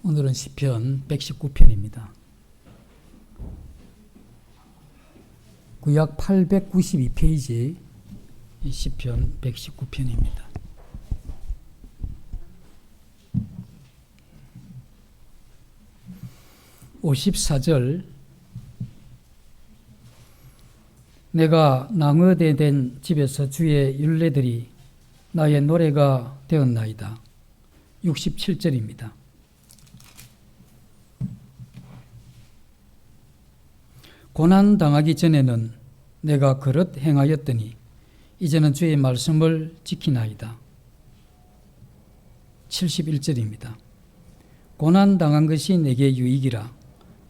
오늘은 시편 119편입니다. 구약 892페이지 시편 119편입니다. (54절) 내가 낭어대된 집에서 주의 율례들이 나의 노래가 되었나이다. (67절입니다) 고난 당하기 전에는 내가 그릇 행하였더니 이제는 주의 말씀을 지키나이다. (71절입니다) 고난 당한 것이 내게 유익이라.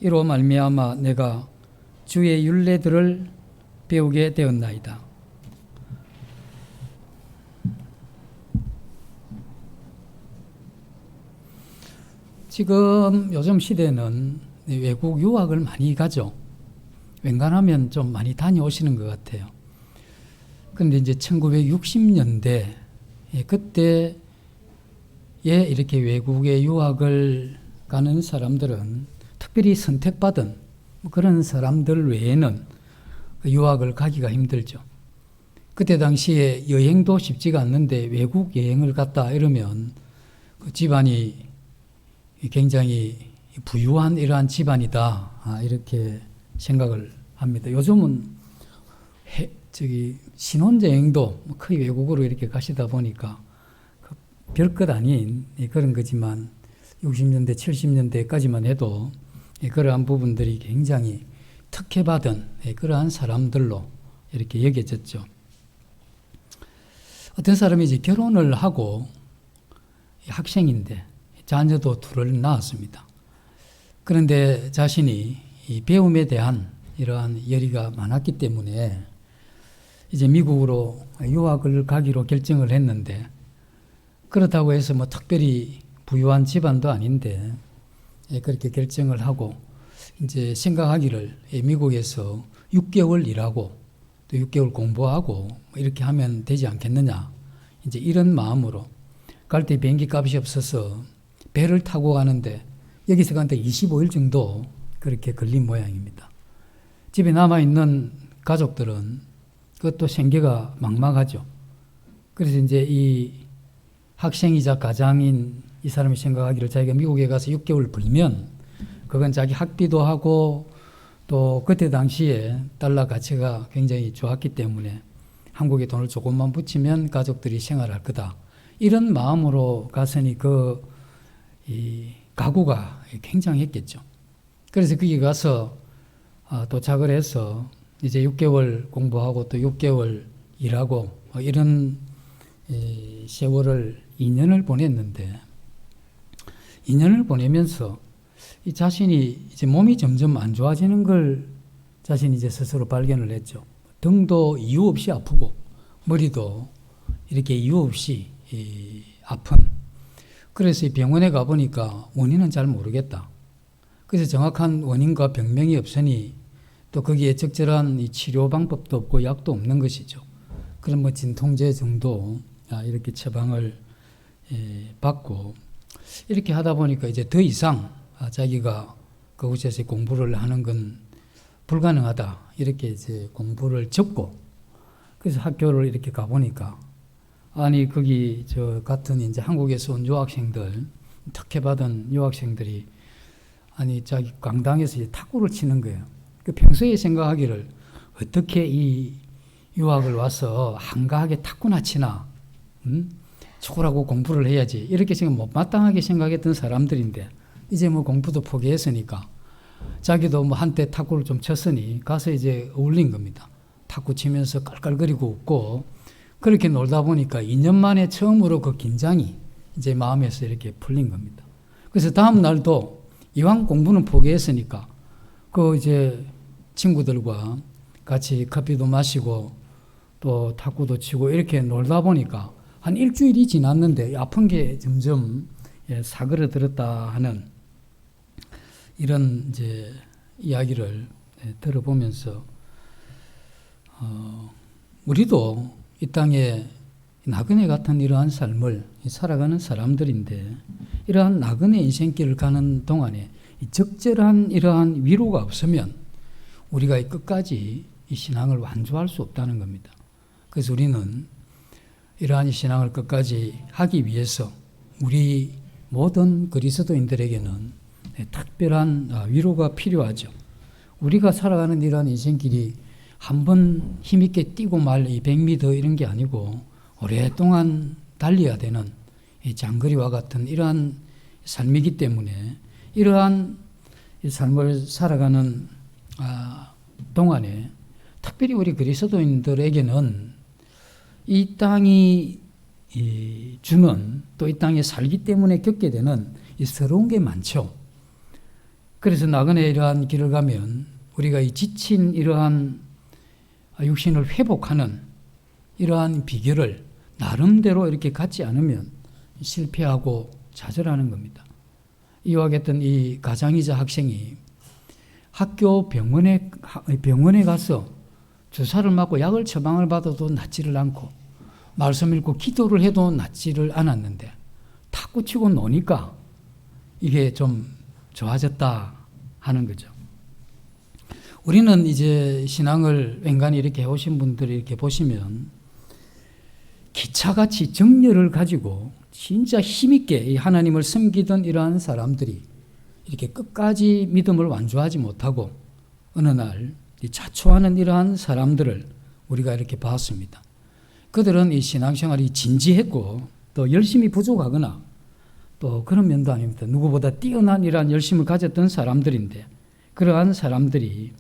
이로 말미암아 내가 주의 율례들을 배우게 되었나이다. 지금 요즘 시대는 외국 유학을 많이 가죠. 웬간하면 좀 많이 다녀오시는 것 같아요. 그런데 이제 1960년대 그때에 이렇게 외국에 유학을 가는 사람들은 특별히 선택받은 그런 사람들 외에는 유학을 가기가 힘들죠. 그때 당시에 여행도 쉽지가 않는데 외국 여행을 갔다 이러면 그 집안이 굉장히 부유한 이러한 집안이다 이렇게 생각을 합니다. 요즘은 신혼여행도 거의 외국으로 이렇게 가시다 보니까 별것 아닌 그런 거지만 60년대, 70년대까지만 해도 그러한 부분들이 굉장히 특혜받은 그러한 사람들로 이렇게 여겨졌죠. 어떤 사람이 이제 결혼을 하고 학생인데 자녀도 둘을 낳았습니다. 그런데 자신이 이 배움에 대한 이러한 열의가 많았기 때문에 이제 미국으로 유학을 가기로 결정을 했는데, 그렇다고 해서 뭐 특별히 부유한 집안도 아닌데 그렇게 결정을 하고 이제 생각하기를 미국에서 6개월 일하고 또 6개월 공부하고 이렇게 하면 되지 않겠느냐, 이제 이런 마음으로 갈 때 비행기 값이 없어서 배를 타고 가는데 여기서 가는데 25일 정도 그렇게 걸린 모양입니다. 집에 남아있는 가족들은 그것도 생계가 막막하죠. 그래서 이제 이 학생이자 가장인 이 사람이 생각하기를 자기가 미국에 가서 6개월 벌면 그건 자기 학비도 하고 또 그때 당시에 달러 가치가 굉장히 좋았기 때문에 한국에 돈을 조금만 붙이면 가족들이 생활할 거다. 이런 마음으로 갔으니 이 각오가 굉장했겠죠. 그래서 거기 가서 도착을 해서 이제 6개월 공부하고 또 6개월 일하고 이런 세월을 2년을 보냈는데, 2년을 보내면서 이 자신이 이제 몸이 점점 안 좋아지는 걸 자신이 이제 스스로 발견을 했죠. 등도 이유 없이 아프고 머리도 이렇게 이유 없이 아픈. 그래서 이 병원에 가보니까 원인은 잘 모르겠다. 그래서 정확한 원인과 병명이 없으니 또 거기에 적절한 이 치료 방법도 없고 약도 없는 것이죠. 그럼 뭐 진통제 정도 이렇게 처방을 받고 이렇게 하다 보니까 이제 더 이상 자기가 그곳에서 공부를 하는 건 불가능하다. 이렇게 이제 공부를 접고 그래서 학교를 이렇게 가보니까 아니 거기 저 같은 이제 한국에서 온 유학생들, 특혜받은 유학생들이 아니 자기 강당에서 이제 탁구를 치는 거예요. 그 평소에 생각하기를 어떻게 이 유학을 와서 한가하게 탁구나 치나, 초라고 공부를 해야지 이렇게 지금 못마땅하게 생각했던 사람들인데 이제 뭐 공부도 포기했으니까 자기도 뭐 한때 탁구를 좀 쳤으니 가서 이제 어울린 겁니다. 탁구 치면서 깔깔거리고 웃고 그렇게 놀다 보니까 2년 만에 처음으로 그 긴장이 이제 마음에서 이렇게 풀린 겁니다. 그래서 다음 날도 이왕 공부는 포기했으니까 그 이제 친구들과 같이 커피도 마시고 또 탁구도 치고 이렇게 놀다 보니까 한 일주일이 지났는데 아픈 게 점점 사그러들었다 하는 이런 이제 이야기를 들어보면서 우리도 이 땅에 나그네 같은 이러한 삶을 살아가는 사람들인데, 이러한 나그네 인생길을 가는 동안에 적절한 이러한 위로가 없으면 우리가 끝까지 이 신앙을 완주할 수 없다는 겁니다. 그래서 우리는 이러한 신앙을 끝까지 하기 위해서 우리 모든 그리스도인들에게는 특별한 위로가 필요하죠. 우리가 살아가는 이러한 인생길이 한번 힘있게 뛰고 말 이 100m 이런 게 아니고 오랫동안 달려야 되는 이 장거리와 같은 이러한 삶이기 때문에 이러한 삶을 살아가는 동안에 특별히 우리 그리스도인들에게는 이 땅이 주는, 또 이 땅에 살기 때문에 겪게 되는 이 서러운 게 많죠. 그래서 나그네 이러한 길을 가면 우리가 이 지친 이러한 육신을 회복하는 이러한 비결을 나름대로 이렇게 갖지 않으면 실패하고 좌절하는 겁니다. 이와 같은 이 가장이자 학생이 학교 병원에 가서 주사를 맞고 약을 처방을 받아도 낫지를 않고 말씀 읽고 기도를 해도 낫지를 않았는데 탁구 치고 노니까 이게 좀 좋아졌다 하는 거죠. 우리는 이제 신앙을 앵간히 이렇게 해오신 분들이 이렇게 보시면 기차같이 정열을 가지고 진짜 힘있게 하나님을 섬기던 이러한 사람들이 이렇게 끝까지 믿음을 완주하지 못하고 어느 날 자초하는 이러한 사람들을 우리가 이렇게 봤습니다. 그들은 이 신앙생활이 진지했고 또 열심히 부족하거나 또 그런 면도 아닙니다. 누구보다 뛰어난 이러한 열심을 가졌던 사람들인데 그러한 사람들이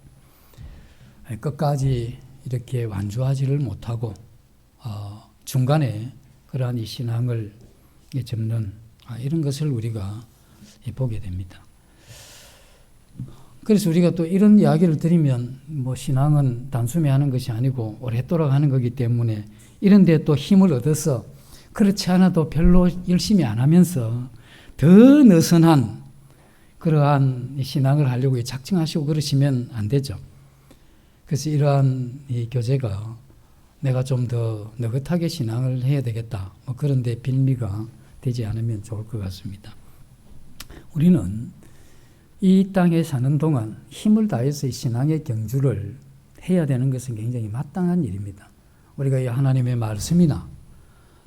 끝까지 이렇게 완주하지를 못하고 중간에 그러한 이 신앙을 접는 이런 것을 우리가 보게 됩니다. 그래서 우리가 또 이런 이야기를 드리면 뭐 신앙은 단숨에 하는 것이 아니고 오랫도록 하는 거기 때문에 이런 데 또 힘을 얻어서 그렇지 않아도 별로 열심히 안 하면서 더 느슨한 그러한 신앙을 하려고 작정하시고 그러시면 안 되죠. 그래서 이러한 이 교재가 내가 좀 더 느긋하게 신앙을 해야 되겠다, 뭐 그런 데 빌미가 되지 않으면 좋을 것 같습니다. 우리는 이 땅에 사는 동안 힘을 다해서 이 신앙의 경주를 해야 되는 것은 굉장히 마땅한 일입니다. 우리가 이 하나님의 말씀이나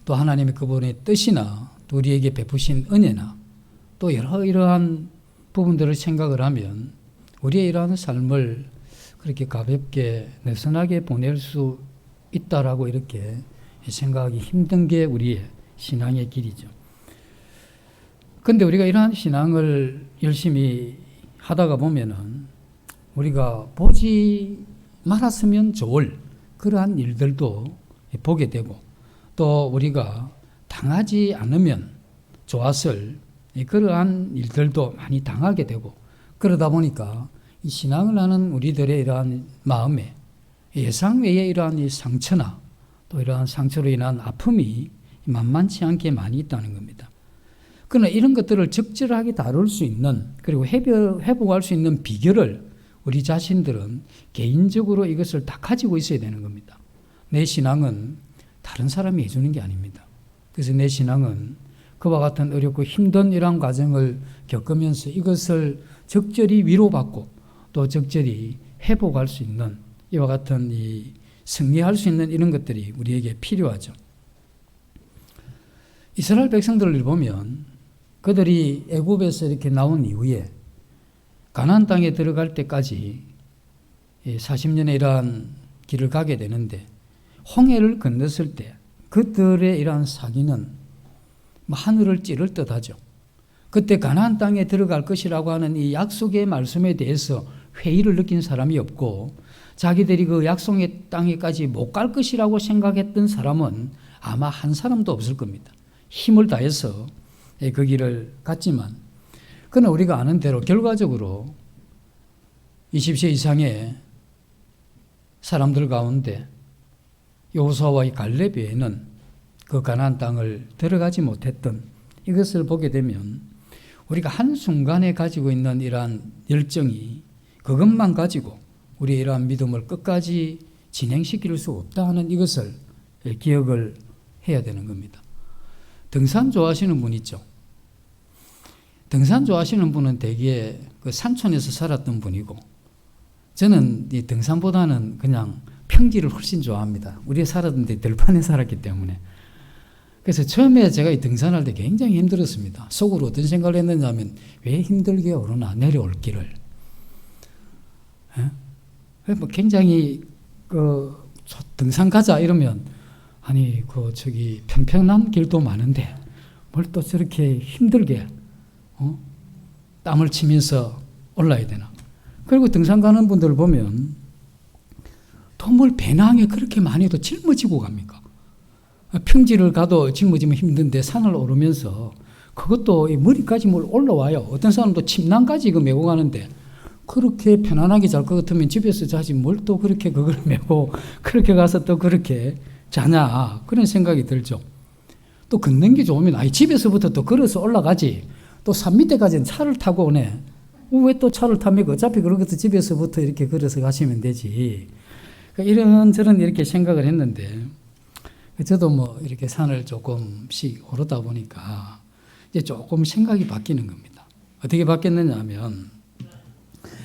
또 하나님의 그분의 뜻이나 또 우리에게 베푸신 은혜나 또 이러한 부분들을 생각을 하면 우리의 이러한 삶을 그렇게 가볍게 느슨하게 보낼 수 있다라고 이렇게 생각하기 힘든 게 우리의 신앙의 길이죠. 그런데 우리가 이러한 신앙을 열심히 하다가 보면은 우리가 보지 말았으면 좋을 그러한 일들도 보게 되고 또 우리가 당하지 않으면 좋았을 그러한 일들도 많이 당하게 되고 그러다 보니까 이 신앙을 하는 우리들의 이러한 마음에 예상 외의 이러한 이 상처나 또 이러한 상처로 인한 아픔이 만만치 않게 많이 있다는 겁니다. 그러나 이런 것들을 적절하게 다룰 수 있는 그리고 회복할 수 있는 비결을 우리 자신들은 개인적으로 이것을 다 가지고 있어야 되는 겁니다. 내 신앙은 다른 사람이 해주는 게 아닙니다. 그래서 내 신앙은 그와 같은 어렵고 힘든 이러한 과정을 겪으면서 이것을 적절히 위로받고 또 적절히 회복할 수 있는 이와 같은 이 승리할 수 있는 이런 것들이 우리에게 필요하죠. 이스라엘 백성들을 보면 그들이 애굽에서 이렇게 나온 이후에 가나안 땅에 들어갈 때까지 40년의 이러한 길을 가게 되는데 홍해를 건넜을 때 그들의 이러한 사기는 하늘을 찌를 듯하죠. 그때 가나안 땅에 들어갈 것이라고 하는 이 약속의 말씀에 대해서 회의를 느낀 사람이 없고 자기들이 그 약속의 땅에까지 못 갈 것이라고 생각했던 사람은 아마 한 사람도 없을 겁니다. 힘을 다해서 그 길을 갔지만 그러나 우리가 아는 대로 결과적으로 20세 이상의 사람들 가운데 여호수아와 이 갈렙 외에는 그 가나안 땅을 들어가지 못했던 이것을 보게 되면 우리가 한순간에 가지고 있는 이러한 열정이 그것만 가지고 우리의 이러한 믿음을 끝까지 진행시킬 수 없다 하는 이것을 기억을 해야 되는 겁니다. 등산 좋아하시는 분 있죠? 등산 좋아하시는 분은 대개 그 산촌에서 살았던 분이고, 저는 이 등산보다는 그냥 평지를 훨씬 좋아합니다. 우리가 살았던 데 들판에 살았기 때문에. 그래서 처음에 제가 이 등산할 때 굉장히 힘들었습니다. 속으로 어떤 생각을 했느냐 하면, 왜 힘들게 오르나, 내려올 길을. 뭐 굉장히 등산 가자 이러면, 아니 저기 평평한 길도 많은데 뭘 또 저렇게 힘들게 땀을 치면서 올라야 되나. 그리고 등산 가는 분들 보면 또 뭘 배낭에 그렇게 많이 또 짊어지고 갑니까? 평지를 가도 짊어지면 힘든데 산을 오르면서 그것도 머리까지 뭘 올라와요. 어떤 사람도 침낭까지 이거 메고 가는데, 그렇게 편안하게 잘 것 같으면 집에서 자지 뭘 또 그렇게 그걸 메고 그렇게 가서 또 그렇게 자냐, 그런 생각이 들죠. 또 걷는 게 좋으면 집에서부터 또 걸어서 올라가지, 또 산 밑에까지는 차를 타고 오네. 왜 또 차를 탑니까? 어차피 그렇게 집에서부터 이렇게 걸어서 가시면 되지. 이런저런 이렇게 생각을 했는데, 저도 뭐 이렇게 산을 조금씩 오르다 보니까 이제 조금 생각이 바뀌는 겁니다. 어떻게 바뀌었느냐 하면,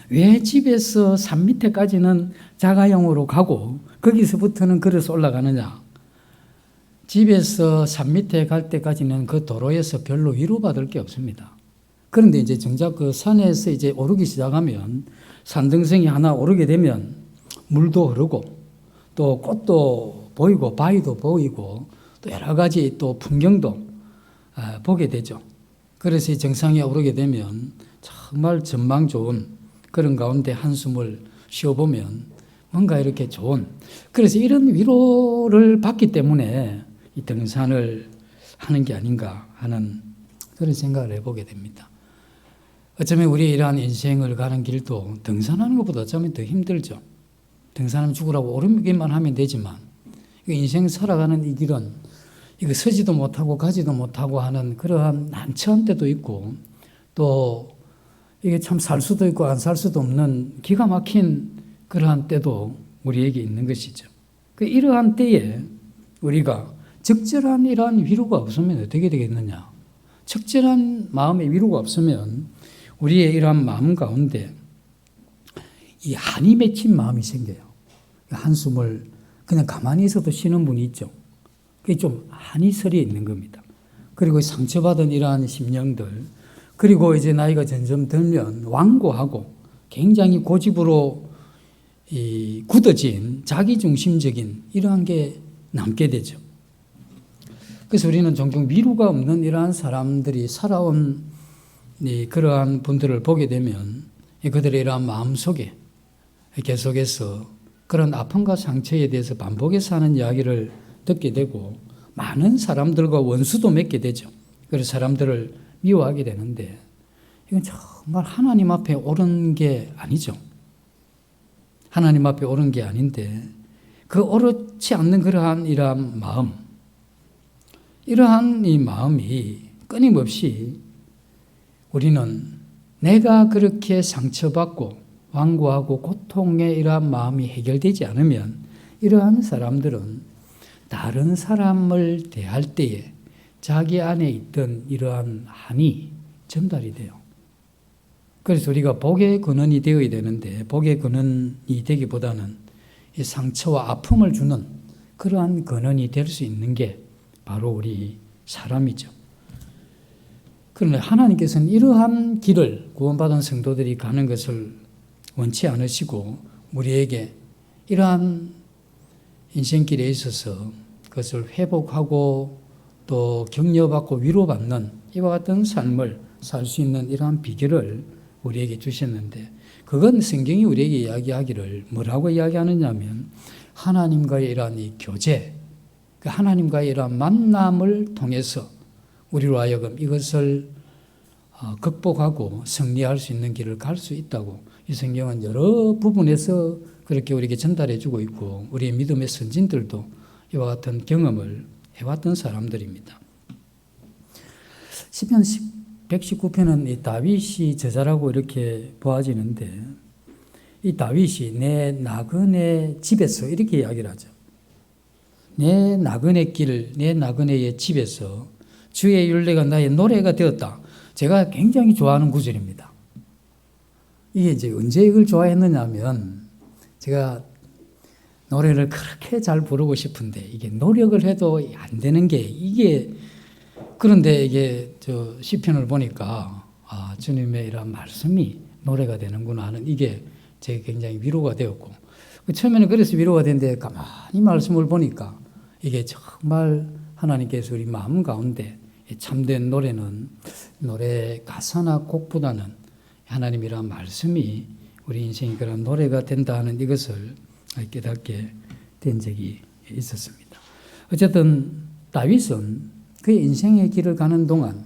왜 집에서 산 밑에까지는 자가용으로 가고 거기서부터는 걸어서 올라가느냐. 집에서 산 밑에 갈 때까지는 그 도로에서 별로 위로받을 게 없습니다. 그런데 이제 정작 그 산에서 이제 오르기 시작하면, 산등성이 하나 오르게 되면 물도 흐르고 또 꽃도 보이고 바위도 보이고 또 여러 가지 또 풍경도 보게 되죠. 그래서 이 정상에 오르게 되면 정말 전망 좋은 그런 가운데 한숨을 쉬어보면 뭔가 이렇게 좋은, 그래서 이런 위로를 받기 때문에 이 등산을 하는 게 아닌가 하는 그런 생각을 해보게 됩니다. 어쩌면 우리의 이러한 인생을 가는 길도 등산하는 것보다 어쩌면 더 힘들죠. 등산하면 죽으라고 오르기만 하면 되지만, 인생 살아가는 이 길은 이거 서지도 못하고 가지도 못하고 하는 그러한 난처한 때도 있고, 또 이게 참 살 수도 있고 안 살 수도 없는 기가 막힌 그러한 때도 우리에게 있는 것이죠. 이러한 때에 우리가 적절한 이러한 위로가 없으면 어떻게 되겠느냐. 적절한 마음의 위로가 없으면 우리의 이러한 마음 가운데 이 한이 맺힌 마음이 생겨요. 한숨을 그냥 가만히 있어도 쉬는 분이 있죠. 그게 좀 한이 서려 있는 겁니다. 그리고 상처받은 이러한 심령들, 그리고 이제 나이가 점점 들면 완고하고 굉장히 고집으로 굳어진 자기중심적인 이러한 게 남게 되죠. 그래서 우리는 종종 위로가 없는 이러한 사람들이 살아온 그러한 분들을 보게 되면 그들의 이러한 마음속에 계속해서 그런 아픔과 상처에 대해서 반복해서 하는 이야기를 듣게 되고, 많은 사람들과 원수도 맺게 되죠. 그래서 사람들을 미워하게 되는데, 이건 정말 하나님 앞에 옳은 게 아니죠. 하나님 앞에 옳은 게 아닌데, 그 옳지 않는 그러한 이러한 마음, 이러한 이 마음이 끊임없이 우리는 내가 그렇게 상처받고 완고하고 고통의 이러한 마음이 해결되지 않으면, 이러한 사람들은 다른 사람을 대할 때에 자기 안에 있던 이러한 한이 전달이 돼요. 그래서 우리가 복의 근원이 되어야 되는데, 복의 근원이 되기보다는 이 상처와 아픔을 주는 그러한 근원이 될 수 있는 게 바로 우리 사람이죠. 그런데 하나님께서는 이러한 길을 구원받은 성도들이 가는 것을 원치 않으시고, 우리에게 이러한 인생길에 있어서 그것을 회복하고 또 격려받고 위로받는 이와 같은 삶을 살 수 있는 이러한 비결을 우리에게 주셨는데, 그건 성경이 우리에게 이야기하기를 뭐라고 이야기하느냐 하면, 하나님과의 이러한 이 교제, 그 하나님과의 이러한 만남을 통해서 우리로 하여금 이것을 극복하고 승리할 수 있는 길을 갈 수 있다고 이 성경은 여러 부분에서 그렇게 우리에게 전달해 주고 있고, 우리의 믿음의 선진들도 이와 같은 경험을 해왔던 사람들입니다. 시편 119편은 이 다윗이 저자라고 이렇게 보아지는데, 이 다윗이 내 나그네 집에서 이렇게 이야기를 하죠. 내 나그네 길, 내 나그네의 집에서 주의 율례가 나의 노래가 되었다. 제가 굉장히 좋아하는 구절입니다. 이게 이제 언제 이걸 좋아했느냐 하면 제가 노래를 그렇게 잘 부르고 싶은데 이게 노력을 해도 안 되는 게 이게 그런데 이게 저 시편을 보니까 주님의 이런 말씀이 노래가 되는구나 하는 이게 제게 굉장히 위로가 되었고 처음에는 그래서 위로가 됐는데 가만히 말씀을 보니까 이게 정말 하나님께서 우리 마음 가운데 참된 노래는 노래 가사나 곡보다는 하나님이란 말씀이 우리 인생이 그런 노래가 된다는 이것을 깨닫게 된 적이 있었습니다. 어쨌든 다윗은 그의 인생의 길을 가는 동안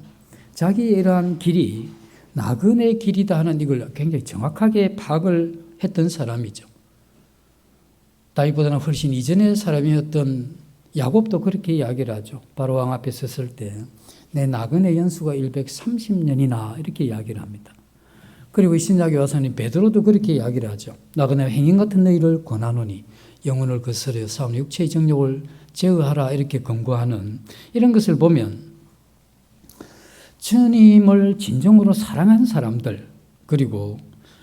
자기의 이러한 길이 나그네 길이다 하는 이걸 굉장히 정확하게 파악을 했던 사람이죠. 다윗보다는 훨씬 이전의 사람이었던 야곱도 그렇게 이야기를 하죠. 바로왕 앞에 섰을 때 내 나그네 연수가 130년이나 이렇게 이야기를 합니다. 그리고 신약에 와서는 베드로도 그렇게 이야기를 하죠. 나그네 행인 같은 너희를 권하노니 영혼을 거스려 싸운 육체의 정욕을 제어하라 이렇게 권고하는 이런 것을 보면 주님을 진정으로 사랑한 사람들 그리고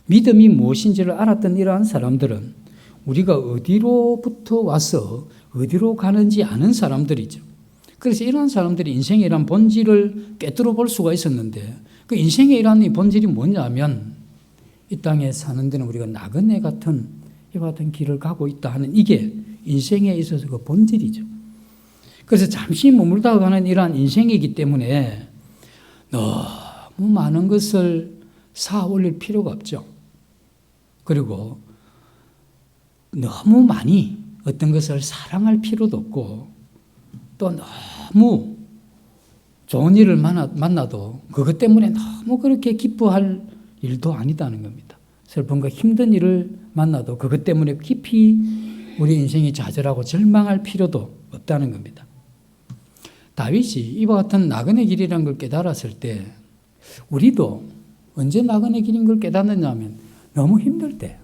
믿음이 무엇인지를 알았던 이러한 사람들은 우리가 어디로부터 와서 어디로 가는지 아는 사람들이죠. 그래서 이러한 사람들이 인생의 이러한 본질을 꿰뚫어 볼 수가 있었는데 그 인생의 이러한 본질이 뭐냐면 이 땅에 사는 데는 우리가 나그네 같은 이와 같은 길을 가고 있다 하는 이게 인생에 있어서 그 본질이죠. 그래서 잠시 머물다 가는 이러한 인생이기 때문에 너무 많은 것을 쌓아 올릴 필요가 없죠. 그리고 너무 많이 어떤 것을 사랑할 필요도 없고 또 너무 좋은 일을 만나도 그것 때문에 너무 그렇게 기뻐할 일도 아니다는 겁니다. 슬픔과 힘든 일을 만나도 그것 때문에 깊이 우리 인생이 좌절하고 절망할 필요도 없다는 겁니다. 다윗이 이와 같은 나그네 길이라는 걸 깨달았을 때 우리도 언제 나그네 길인 걸 깨닫느냐 하면 너무 힘들 때,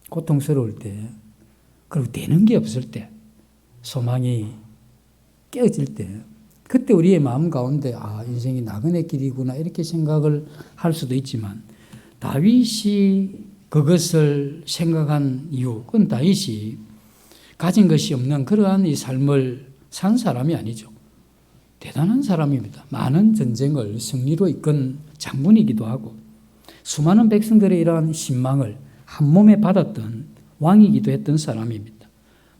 고통스러울 때, 그리고 되는 게 없을 때, 소망이 깨어질 때 그때 우리의 마음 가운데 인생이 나그네 길이구나 이렇게 생각을 할 수도 있지만 다윗이 그것을 생각한 이유 그건 다윗이 가진 것이 없는 그러한 이 삶을 산 사람이 아니죠. 대단한 사람입니다. 많은 전쟁을 승리로 이끈 장군이기도 하고 수많은 백성들의 이러한 신망을 한 몸에 받았던 왕이기도 했던 사람입니다.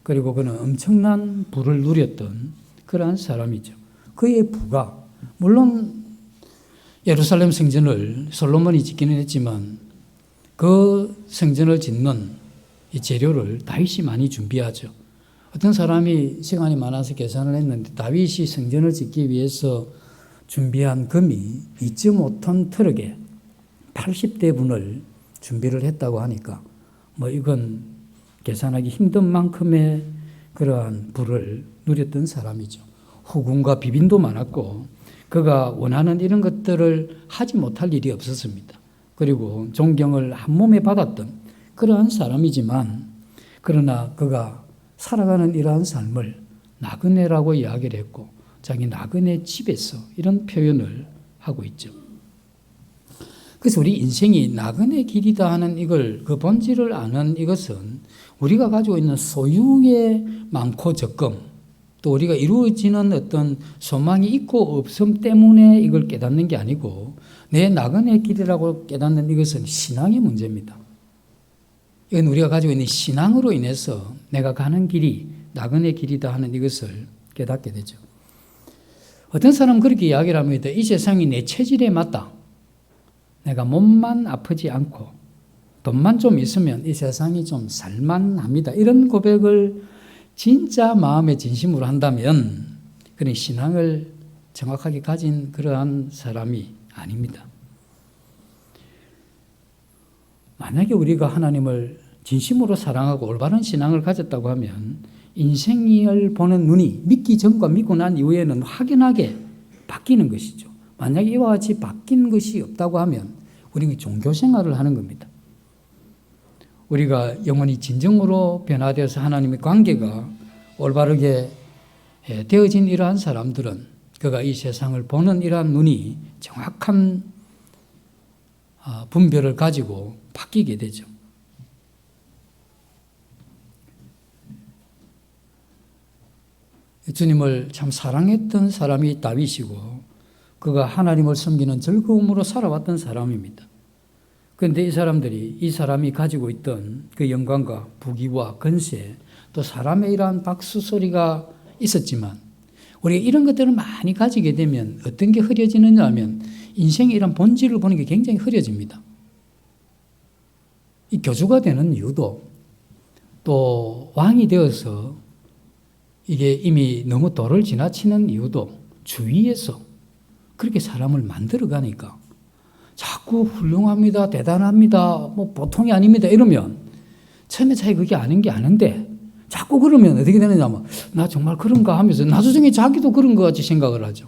그리고 그는 엄청난 부를 누렸던 그러한 사람이죠. 그의 부가 물론 예루살렘 성전을 솔로몬이 짓기는 했지만 그 성전을 짓는 이 재료를 다윗이 많이 준비하죠. 어떤 사람이 시간이 많아서 계산을 했는데 다윗이 성전을 짓기 위해서 준비한 금이 2.5톤 트럭에 80대분을 준비를 했다고 하니까 이건 계산하기 힘든 만큼의 그러한 부를 누렸던 사람이죠. 후궁과 비빈도 많았고 그가 원하는 이런 것들을 하지 못할 일이 없었습니다. 그리고 존경을 한 몸에 받았던 그러한 사람이지만 그러나 그가 살아가는 이러한 삶을 나그네라고 이야기를 했고 자기 나그네 집에서 이런 표현을 하고 있죠. 그래서 우리 인생이 나그네 길이다 하는 이걸 그 본질을 아는 이것은 우리가 가지고 있는 소유의 많고 적금 또 우리가 이루어지는 어떤 소망이 있고 없음 때문에 이걸 깨닫는 게 아니고 내 나그네 길이라고 깨닫는 이것은 신앙의 문제입니다. 이건 우리가 가지고 있는 신앙으로 인해서 내가 가는 길이 나그네 길이다 하는 이것을 깨닫게 되죠. 어떤 사람은 그렇게 이야기를 합니다. 이 세상이 내 체질에 맞다. 내가 몸만 아프지 않고 돈만 좀 있으면 이 세상이 좀 살만합니다. 이런 고백을 진짜 마음의 진심으로 한다면 그런 신앙을 정확하게 가진 그러한 사람이 아닙니다. 만약에 우리가 하나님을 진심으로 사랑하고 올바른 신앙을 가졌다고 하면 인생을 보는 눈이 믿기 전과 믿고 난 이후에는 확연하게 바뀌는 것이죠. 만약에 이와 같이 바뀐 것이 없다고 하면 우리는 종교 생활을 하는 겁니다. 우리가 영혼이 진정으로 변화되어서 하나님의 관계가 올바르게 되어진 이러한 사람들은 그가 이 세상을 보는 이러한 눈이 정확한 분별을 가지고 바뀌게 되죠. 주님을 참 사랑했던 사람이 다윗이고 그가 하나님을 섬기는 즐거움으로 살아왔던 사람입니다. 그런데 이 사람이 가지고 있던 그 영광과 부귀와 권세, 또 사람의 이러한 박수 소리가 있었지만 우리가 이런 것들을 많이 가지게 되면 어떤 게 흐려지느냐 하면 인생의 이런 본질을 보는 게 굉장히 흐려집니다. 이 교주가 되는 이유도 또 왕이 되어서 이게 이미 너무 도를 지나치는 이유도 주위에서 그렇게 사람을 만들어가니까 자꾸 훌륭합니다, 대단합니다, 뭐 보통이 아닙니다 이러면 처음에 자기 그게 아닌 게 아는데 자꾸 그러면 어떻게 되느냐 하면 나 정말 그런가 하면서 나중에 자기도 그런 것 같이 생각을 하죠.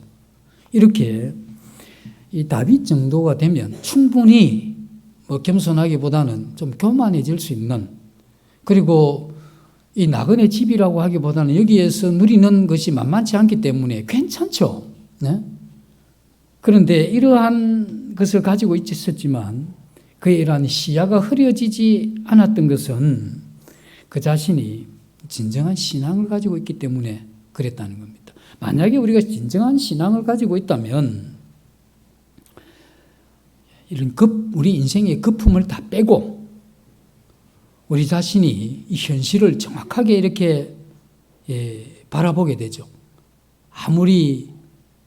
이렇게 이 다윗 정도가 되면 충분히 뭐 겸손하기보다는 좀 교만해질 수 있는, 그리고 이 나그네 집이라고 하기보다는 여기에서 누리는 것이 만만치 않기 때문에 괜찮죠. 네? 그런데 이러한 것을 가지고 있었지만 그의 이러한 시야가 흐려지지 않았던 것은 그 자신이 진정한 신앙을 가지고 있기 때문에 그랬다는 겁니다. 만약에 우리가 진정한 신앙을 가지고 있다면 이런 우리 인생의 거품을 다 빼고 우리 자신이 이 현실을 정확하게 이렇게 바라보게 되죠. 아무리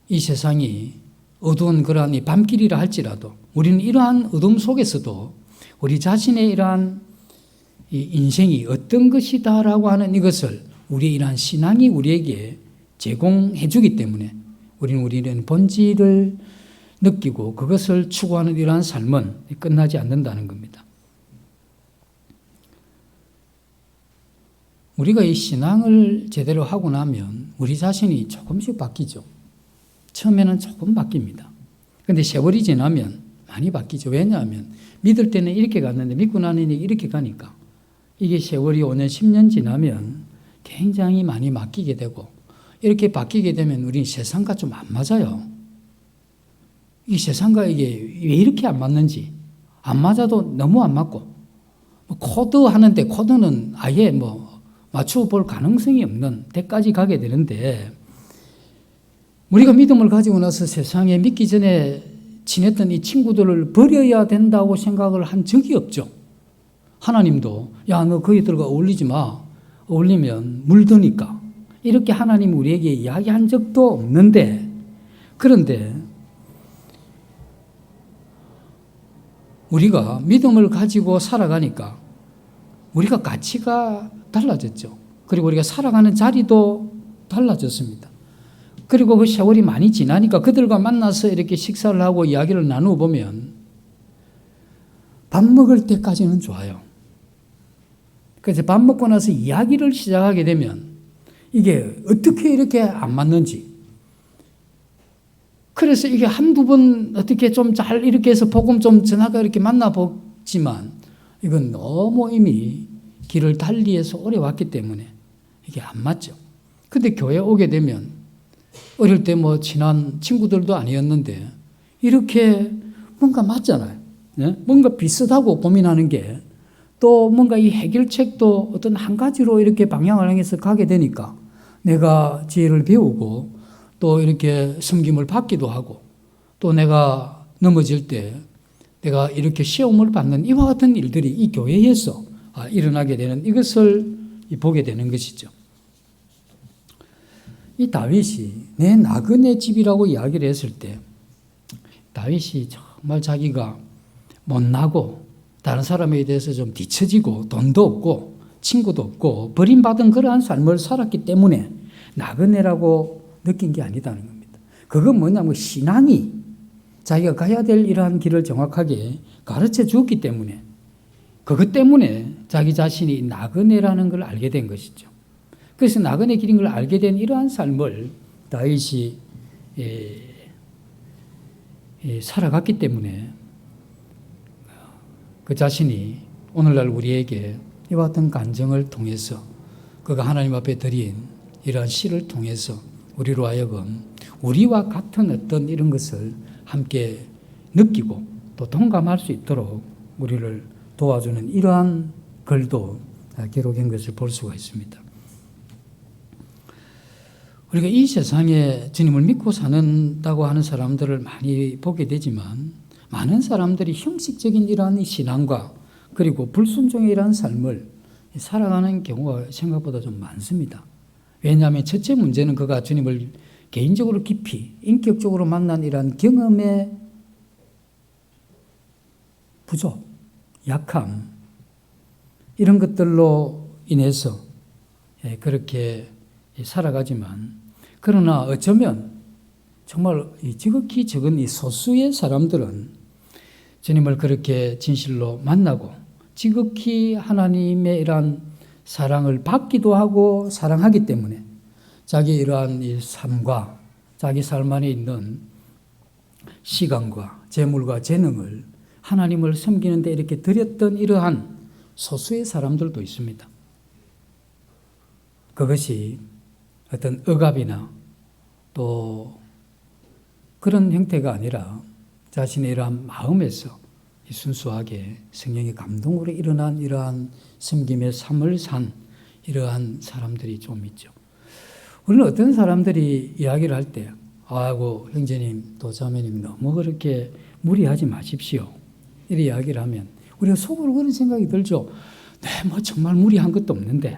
이 세상이 어두운 그러한 이 밤길이라 할지라도 우리는 이러한 어둠 속에서도 우리 자신의 이러한 이 인생이 어떤 것이다라고 하는 이것을 우리의 이러한 신앙이 우리에게 제공해 주기 때문에 우리는 본질을 느끼고 그것을 추구하는 이러한 삶은 끝나지 않는다는 겁니다. 우리가 이 신앙을 제대로 하고 나면 우리 자신이 조금씩 바뀌죠. 처음에는 조금 바뀝니다. 그런데 세월이 지나면 많이 바뀌죠. 왜냐하면 믿을 때는 이렇게 갔는데 믿고 나니 이렇게 가니까 이게 세월이 5년, 10년 지나면 굉장히 많이 바뀌게 되고 이렇게 바뀌게 되면 우리는 세상과 좀 안 맞아요. 이 세상과 이게 왜 이렇게 안 맞는지, 안 맞아도 너무 안 맞고 코드 하는데 코드는 아예 뭐 맞춰볼 가능성이 없는 데까지 가게 되는데 우리가 믿음을 가지고 나서 세상에 믿기 전에 지냈던 이 친구들을 버려야 된다고 생각을 한 적이 없죠. 하나님도 야, 너 거기들과 어울리지 마. 어울리면 물드니까. 이렇게 하나님 우리에게 이야기한 적도 없는데, 그런데 우리가 믿음을 가지고 살아가니까 우리가 가치가 달라졌죠. 그리고 우리가 살아가는 자리도 달라졌습니다. 그리고 그 세월이 많이 지나니까 그들과 만나서 이렇게 식사를 하고 이야기를 나누어 보면 밥 먹을 때까지는 좋아요. 그래서 밥 먹고 나서 이야기를 시작하게 되면 이게 어떻게 이렇게 안 맞는지, 그래서 이게 한두 번 어떻게 좀 잘 이렇게 해서 복음 좀 전하가 이렇게 만나보지만 이건 너무 이미 길을 달리해서 오래 왔기 때문에 이게 안 맞죠. 근데 교회 오게 되면 어릴 때 뭐 친한 친구들도 아니었는데 이렇게 뭔가 맞잖아요. 네? 뭔가 비슷하고 고민하는 게 또 뭔가 이 해결책도 어떤 한 가지로 이렇게 방향을 향해서 가게 되니까 내가 지혜를 배우고 또 이렇게 섬김을 받기도 하고 또 내가 넘어질 때 내가 이렇게 시험을 받는 이와 같은 일들이 이 교회에서 일어나게 되는 이것을 보게 되는 것이죠. 이 다윗이 내 나그네 집이라고 이야기를 했을 때 다윗이 정말 자기가 못나고 다른 사람에 대해서 좀 뒤처지고 돈도 없고 친구도 없고 버림받은 그러한 삶을 살았기 때문에 나그네라고 느낀 게 아니다는 겁니다. 그건 뭐냐면 신앙이 자기가 가야 될 이러한 길을 정확하게 가르쳐 주었기 때문에 그것 때문에 자기 자신이 나그네라는 걸 알게 된 것이죠. 그래서 나그네 길인 걸 알게 된 이러한 삶을 다윗이 살아갔기 때문에 그 자신이 오늘날 우리에게 이와 같은 간증을 통해서 그가 하나님 앞에 드린 이러한 시를 통해서 우리로 하여금 우리와 같은 어떤 이런 것을 함께 느끼고 또 동감할 수 있도록 우리를 도와주는 이러한 글도 기록한 것을 볼 수가 있습니다. 우리가 이 세상에 주님을 믿고 사는다고 하는 사람들을 많이 보게 되지만 많은 사람들이 형식적인 이러한 신앙과 그리고 불순종의 이러한 삶을 살아가는 경우가 생각보다 좀 많습니다. 왜냐하면 첫째 문제는 그가 주님을 개인적으로 깊이 인격적으로 만난 이러한 경험의 부족, 약함 이런 것들로 인해서 그렇게 살아가지만 그러나 어쩌면 정말 지극히 적은 이 소수의 사람들은 주님을 그렇게 진실로 만나고 지극히 하나님의 이러한 사랑을 받기도 하고 사랑하기 때문에 자기 이러한 이 삶과 자기 삶 안에 있는 시간과 재물과 재능을 하나님을 섬기는 데 이렇게 드렸던 이러한 소수의 사람들도 있습니다. 그것이 어떤 억압이나 또 그런 형태가 아니라 자신의 이러한 마음에서 순수하게 성령의 감동으로 일어난 이러한 섬김의 삶을 산 이러한 사람들이 좀 있죠. 우리는 어떤 사람들이 이야기를 할 때 아이고 형제님 또 자매님 너무 그렇게 무리하지 마십시오 이렇게 이야기를 하면 우리가 속으로 그런 생각이 들죠. 네, 뭐 정말 무리한 것도 없는데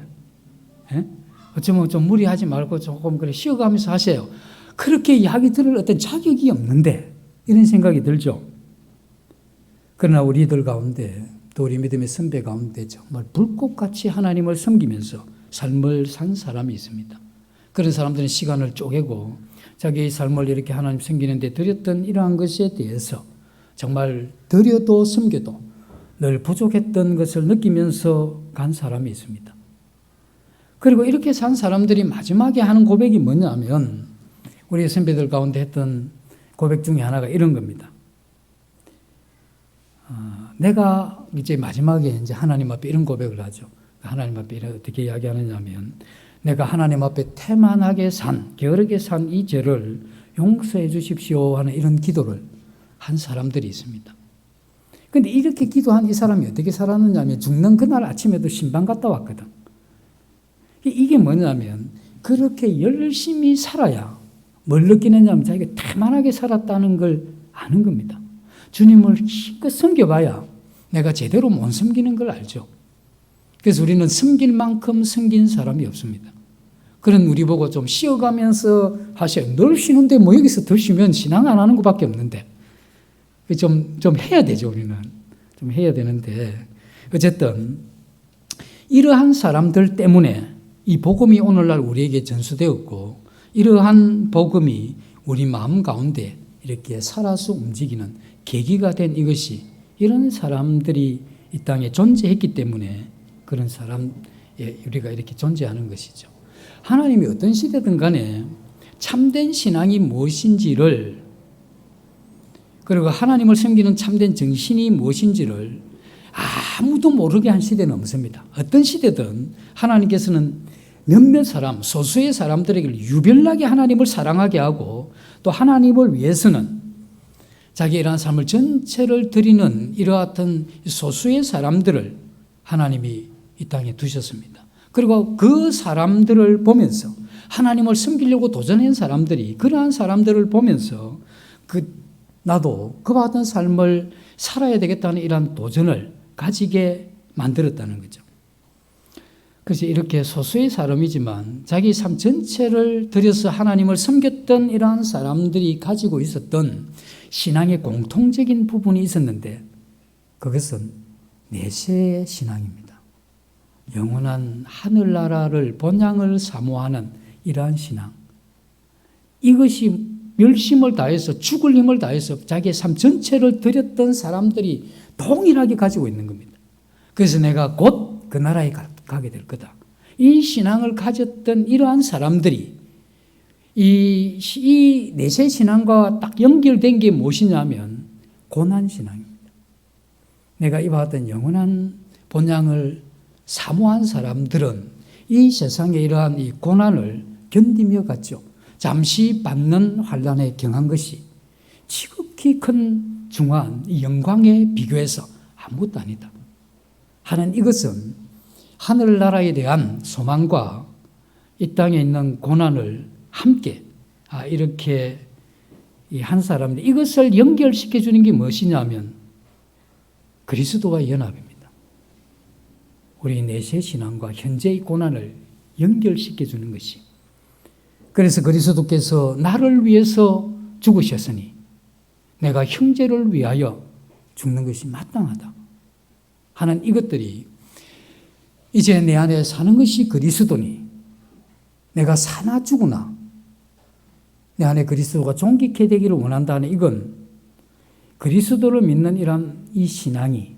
어쩌면 좀 무리하지 말고 조금 그래 쉬어가면서 하세요. 그렇게 이야기 들을 어떤 자격이 없는데 이런 생각이 들죠. 그러나 우리들 가운데 또 우리 믿음의 선배 가운데 정말 불꽃같이 하나님을 섬기면서 삶을 산 사람이 있습니다. 그런 사람들은 시간을 쪼개고 자기의 삶을 이렇게 하나님 섬기는 데 드렸던 이러한 것에 대해서 정말 드려도 섬겨도 늘 부족했던 것을 느끼면서 간 사람이 있습니다. 그리고 이렇게 산 사람들이 마지막에 하는 고백이 뭐냐면 우리 선배들 가운데 했던 고백 중에 하나가 이런 겁니다. 내가 이제 마지막에 이제 하나님 앞에 이런 고백을 하죠. 하나님 앞에 어떻게 이야기하느냐면 내가 하나님 앞에 태만하게 게으르게 산 이 죄를 용서해 주십시오 하는 이런 기도를 한 사람들이 있습니다. 그런데 이렇게 기도한 이 사람이 어떻게 살았느냐 하면 죽는 그날 아침에도 신방 갔다 왔거든. 이게 뭐냐면 그렇게 열심히 살아야 뭘 느끼느냐면 자기가 태만하게 살았다는 걸 아는 겁니다. 주님을 힘껏 섬겨봐야 내가 제대로 못 섬기는 걸 알죠. 그래서 우리는 섬길 만큼 섬긴 사람이 없습니다. 그런 우리 보고 좀 쉬어가면서 하셔요. 늘 쉬는데 뭐 여기서 더 쉬면 신앙 안 하는 것밖에 없는데 좀 해야 되죠. 우리는 좀 해야 되는데 어쨌든 이러한 사람들 때문에 이 복음이 오늘날 우리에게 전수되었고 이러한 복음이 우리 마음 가운데 이렇게 살아서 움직이는 계기가 된 이것이 이런 사람들이 이 땅에 존재했기 때문에 그런 사람 우리가 이렇게 존재하는 것이죠. 하나님이 어떤 시대든 간에 참된 신앙이 무엇인지를 그리고 하나님을 섬기는 참된 정신이 무엇인지를 아무도 모르게 한 시대는 없습니다. 어떤 시대든 하나님께서는 몇몇 사람, 소수의 사람들에게 유별나게 하나님을 사랑하게 하고 또 하나님을 위해서는 자기 이러한 삶을 전체를 드리는 이러한 소수의 사람들을 하나님이 이 땅에 두셨습니다. 그리고 그 사람들을 보면서 하나님을 섬기려고 도전한 사람들이 그러한 사람들을 보면서 나도 그와 같은 삶을 살아야 되겠다는 이러한 도전을 가지게 만들었다는 거죠. 그래서 이렇게 소수의 사람이지만 자기 삶 전체를 들여서 하나님을 섬겼던 이러한 사람들이 가지고 있었던 신앙의 공통적인 부분이 있었는데 그것은 내세의 신앙입니다. 영원한 하늘나라를 본향을 사모하는 이러한 신앙. 이것이 열심을 다해서 죽을 힘을 다해서 자기의 삶 전체를 드렸던 사람들이 동일하게 가지고 있는 겁니다. 그래서 내가 곧 그 나라에 가게 될 거다. 이 신앙을 가졌던 이러한 사람들이 이 내세 신앙과 딱 연결된 게 무엇이냐면 고난 신앙입니다. 내가 이와 같은 영원한 본향을 사모한 사람들은 이 세상에 이러한 이 고난을 견디며 갔죠. 잠시 받는 환난에 경한 것이 지극히 큰 중한 영광에 비교해서 아무것도 아니다 하는 이것은 하늘나라에 대한 소망과 이 땅에 있는 고난을 함께 이렇게 한 사람인데, 이것을 연결시켜 주는 게 무엇이냐면 그리스도와 연합입니다. 우리 내세 신앙과 현재의 고난을 연결시켜 주는 것이, 그래서 그리스도께서 나를 위해서 죽으셨으니 내가 형제를 위하여 죽는 것이 마땅하다 하는 이것들이, 이제 내 안에 사는 것이 그리스도니 내가 사나 죽으나 내 안에 그리스도가 존귀케 되기를 원한다는, 이건 그리스도를 믿는 이 신앙이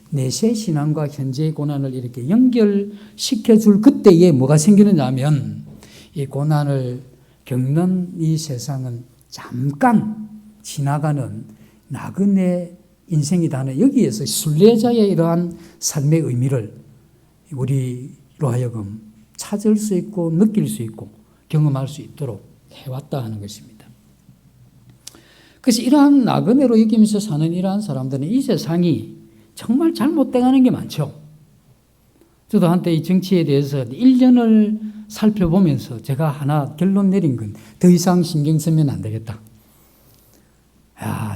내세 신앙과 현재의 고난을 이렇게 연결시켜 줄 그때에 뭐가 생기느냐 하면, 이 고난을 겪는 이 세상은 잠깐 지나가는 나그네 인생이다는, 여기에서 순례자의 이러한 삶의 의미를 우리로 하여금 찾을 수 있고 느낄 수 있고 경험할 수 있도록 해왔다 하는 것입니다. 그래서 이러한 나그네로 여기면서 사는 이러한 사람들은 이 세상이 정말 잘못돼가는 게 많죠. 저도 한때 이 정치에 대해서 1년을 살펴보면서 제가 하나 결론 내린 건, 더 이상 신경 쓰면 안 되겠다.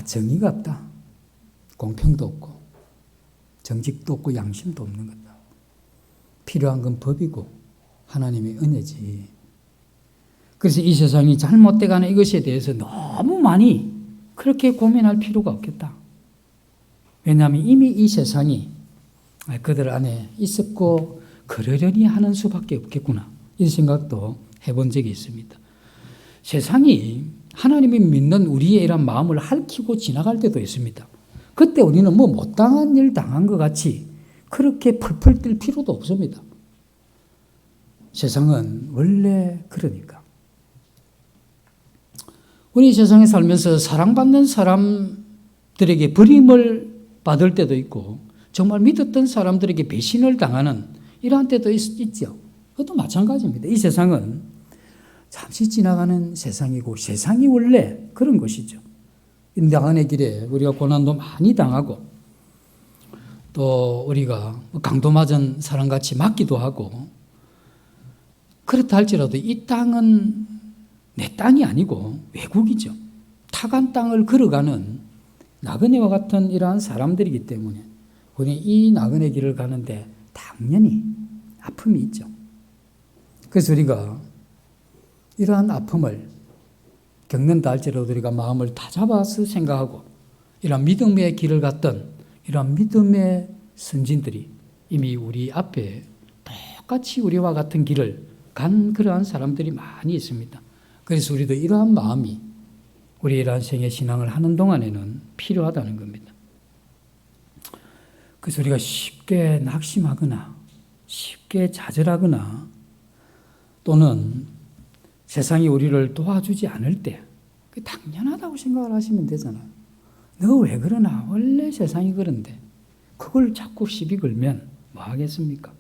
정의가 없다. 공평도 없고 정직도 없고 양심도 없는 거다. 필요한 건 법이고 하나님의 은혜지. 그래서 이 세상이 잘못돼가는 이것에 대해서 너무 많이 그렇게 고민할 필요가 없겠다. 왜냐하면 이미 이 세상이 그들 안에 있었고 그러려니 하는 수밖에 없겠구나, 이 생각도 해본 적이 있습니다. 세상이 하나님이 믿는 우리의 이런 마음을 핥히고 지나갈 때도 있습니다. 그때 우리는 못당한 일 당한 것 같이 그렇게 펄펄 뛸 필요도 없습니다. 세상은 원래 그러니까. 우리 세상에 살면서 사랑받는 사람들에게 버림을 받을 때도 있고, 정말 믿었던 사람들에게 배신을 당하는 이러한 때도 있죠. 그것도 마찬가지입니다. 이 세상은 잠시 지나가는 세상이고, 세상이 원래 그런 것이죠. 나그네 길에 우리가 고난도 많이 당하고, 또 우리가 강도 맞은 사람같이 맞기도 하고, 그렇다 할지라도 이 땅은 내 땅이 아니고 외국이죠. 타간 땅을 걸어가는 나그네와 같은 이러한 사람들이기 때문에 우리는 이 나그네 길을 가는데 당연히 아픔이 있죠. 그래서 우리가 이러한 아픔을 겪는다 할지라도 우리가 마음을 다잡아서 생각하고, 이러한 믿음의 길을 갔던 이러한 믿음의 선진들이 이미 우리 앞에 똑같이 우리와 같은 길을 간 그러한 사람들이 많이 있습니다. 그래서 우리도 이러한 마음이 우리 이러한 생애 신앙을 하는 동안에는 필요하다는 겁니다. 그래서 우리가 쉽게 낙심하거나 쉽게 좌절하거나 또는 세상이 우리를 도와주지 않을 때 당연하다고 생각을 하시면 되잖아요. 너 왜 그러나? 원래 세상이 그런데 그걸 자꾸 시비 걸면 뭐 하겠습니까?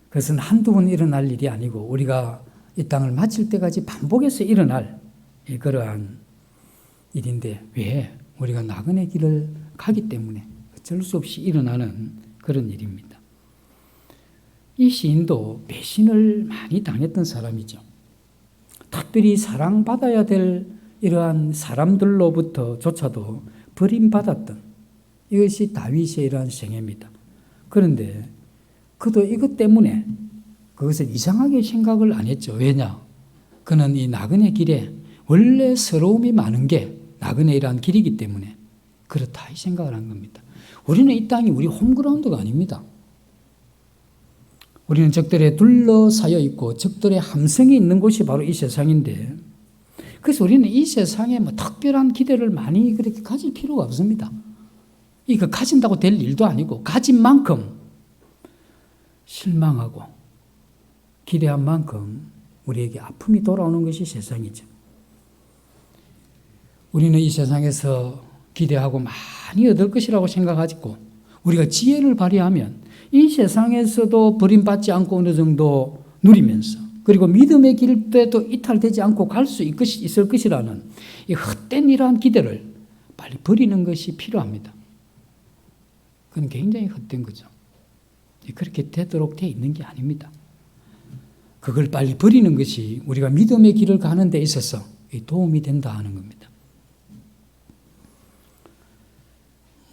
그것은 한두 번 일어날 일이 아니고 우리가 이 땅을 마칠 때까지 반복해서 일어날 그러한 일인데, 왜? 우리가 나그네 길을 가기 때문에 어쩔 수 없이 일어나는 그런 일입니다. 이 시인도 배신을 많이 당했던 사람이죠. 특별히 사랑받아야 될 이러한 사람들로부터조차도 버림받았던, 이것이 다윗의 이러한 생애입니다. 그런데 그도 이것 때문에 그것을 이상하게 생각을 안 했죠. 왜냐? 그는 이 나그네 길에 원래 서러움이 많은 게 나그네이라는 길이기 때문에 그렇다 이 생각을 한 겁니다. 우리는 이 땅이 우리 홈그라운드가 아닙니다. 우리는 적들에 둘러싸여 있고 적들의 함성이 있는 곳이 바로 이 세상인데, 그래서 우리는 이 세상에 특별한 기대를 많이 그렇게 가질 필요가 없습니다. 이거 가진다고 될 일도 아니고, 가진 만큼 실망하고 기대한 만큼 우리에게 아픔이 돌아오는 것이 세상이죠. 우리는 이 세상에서 기대하고 많이 얻을 것이라고 생각하고, 우리가 지혜를 발휘하면 이 세상에서도 버림받지 않고 어느 정도 누리면서 그리고 믿음의 길에도 이탈되지 않고 갈 수 있을 것이라는 이 헛된 이러한 기대를 빨리 버리는 것이 필요합니다. 그건 굉장히 헛된 거죠. 그렇게 되도록 돼 있는 게 아닙니다. 그걸 빨리 버리는 것이 우리가 믿음의 길을 가는 데 있어서 도움이 된다 하는 겁니다.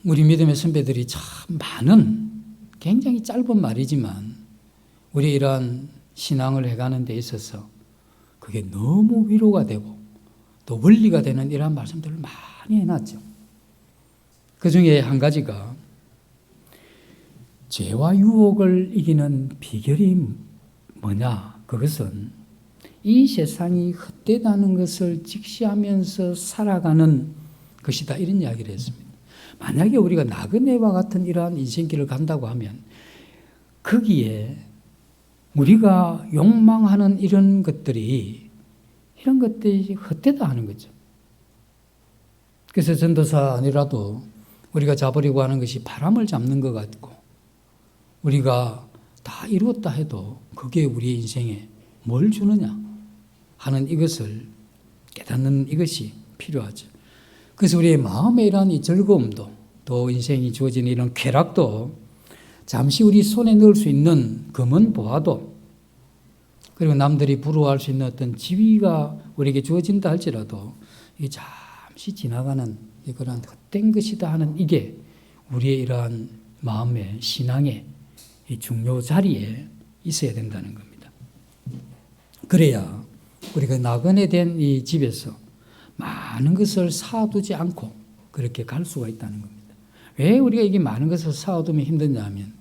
우리 믿음의 선배들이 참 많은, 굉장히 짧은 말이지만 우리 이러한 신앙을 해가는 데 있어서 그게 너무 위로가 되고 또 원리가 되는 이러한 말씀들을 많이 해놨죠. 그 중에 한 가지가 죄와 유혹을 이기는 비결이 뭐냐? 그것은 이 세상이 헛되다는 것을 직시하면서 살아가는 것이다. 이런 이야기를 했습니다. 만약에 우리가 나그네와 같은 이러한 인생길을 간다고 하면 거기에 우리가 욕망하는 이런 것들이 헛되다 하는 거죠. 그래서 전도사 아니라도 우리가 잡으려고 하는 것이 바람을 잡는 것 같고 우리가 다 이루었다 해도 그게 우리의 인생에 뭘 주느냐 하는 이것을 깨닫는 이것이 필요하죠. 그래서 우리의 마음에 이런 이 즐거움도 또 인생이 주어지는 이런 쾌락도 잠시 우리 손에 넣을 수 있는 금은 보화도 그리고 남들이 부러워할 수 있는 어떤 지위가 우리에게 주어진다 할지라도 이게 잠시 지나가는 그런 헛된 것이다 하는 이게 우리의 이러한 마음의 신앙의 이 중요 자리에 있어야 된다는 겁니다. 그래야 우리가 나그네 된 이 집에서 많은 것을 쌓아두지 않고 그렇게 갈 수가 있다는 겁니다. 왜 우리가 이게 많은 것을 쌓아두면 힘드냐 하면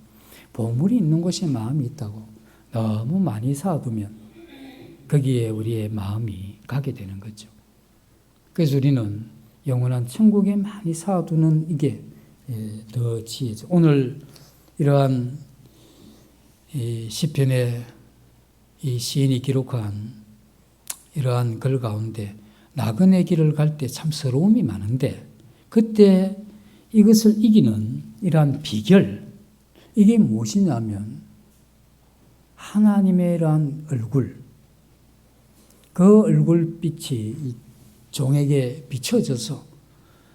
보물이 있는 곳에 마음이 있다고 너무 많이 쌓아두면 거기에 우리의 마음이 가게 되는 거죠. 그래서 우리는 영원한 천국에 많이 쌓아두는 이게 더 지혜죠. 오늘 이러한 이 시편의 이 시인이 기록한 이러한 글 가운데 나그네 길을 갈 때 참 서러움이 많은데 그때 이것을 이기는 이러한 비결 이게 무엇이냐면 하나님의 이러한 얼굴 그 얼굴빛이 종에게 비춰져서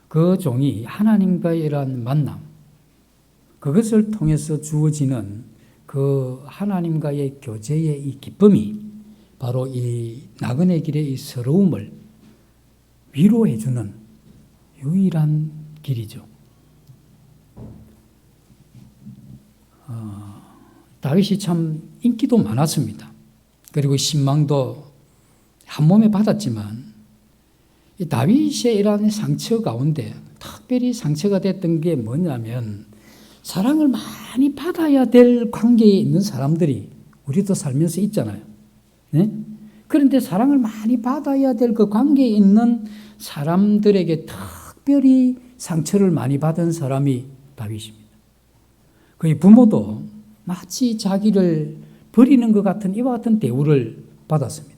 그 종이 하나님과의 이러한 만남 그것을 통해서 주어지는 그 하나님과의 교제의 이 기쁨이 바로 이 나그네 길의 이 서러움을 위로해주는 유일한 길이죠. 다윗이 참 인기도 많았습니다. 그리고 신망도 한 몸에 받았지만 이 다윗의 이러한 상처 가운데 특별히 상처가 됐던 게 뭐냐면 사랑을 많이 받아야 될 관계에 있는 사람들이 우리도 살면서 있잖아요. 네? 그런데 사랑을 많이 받아야 될 그 관계에 있는 사람들에게 특별히 상처를 많이 받은 사람이 다윗입니다. 그의 부모도 마치 자기를 버리는 것 같은 이와 같은 대우를 받았습니다.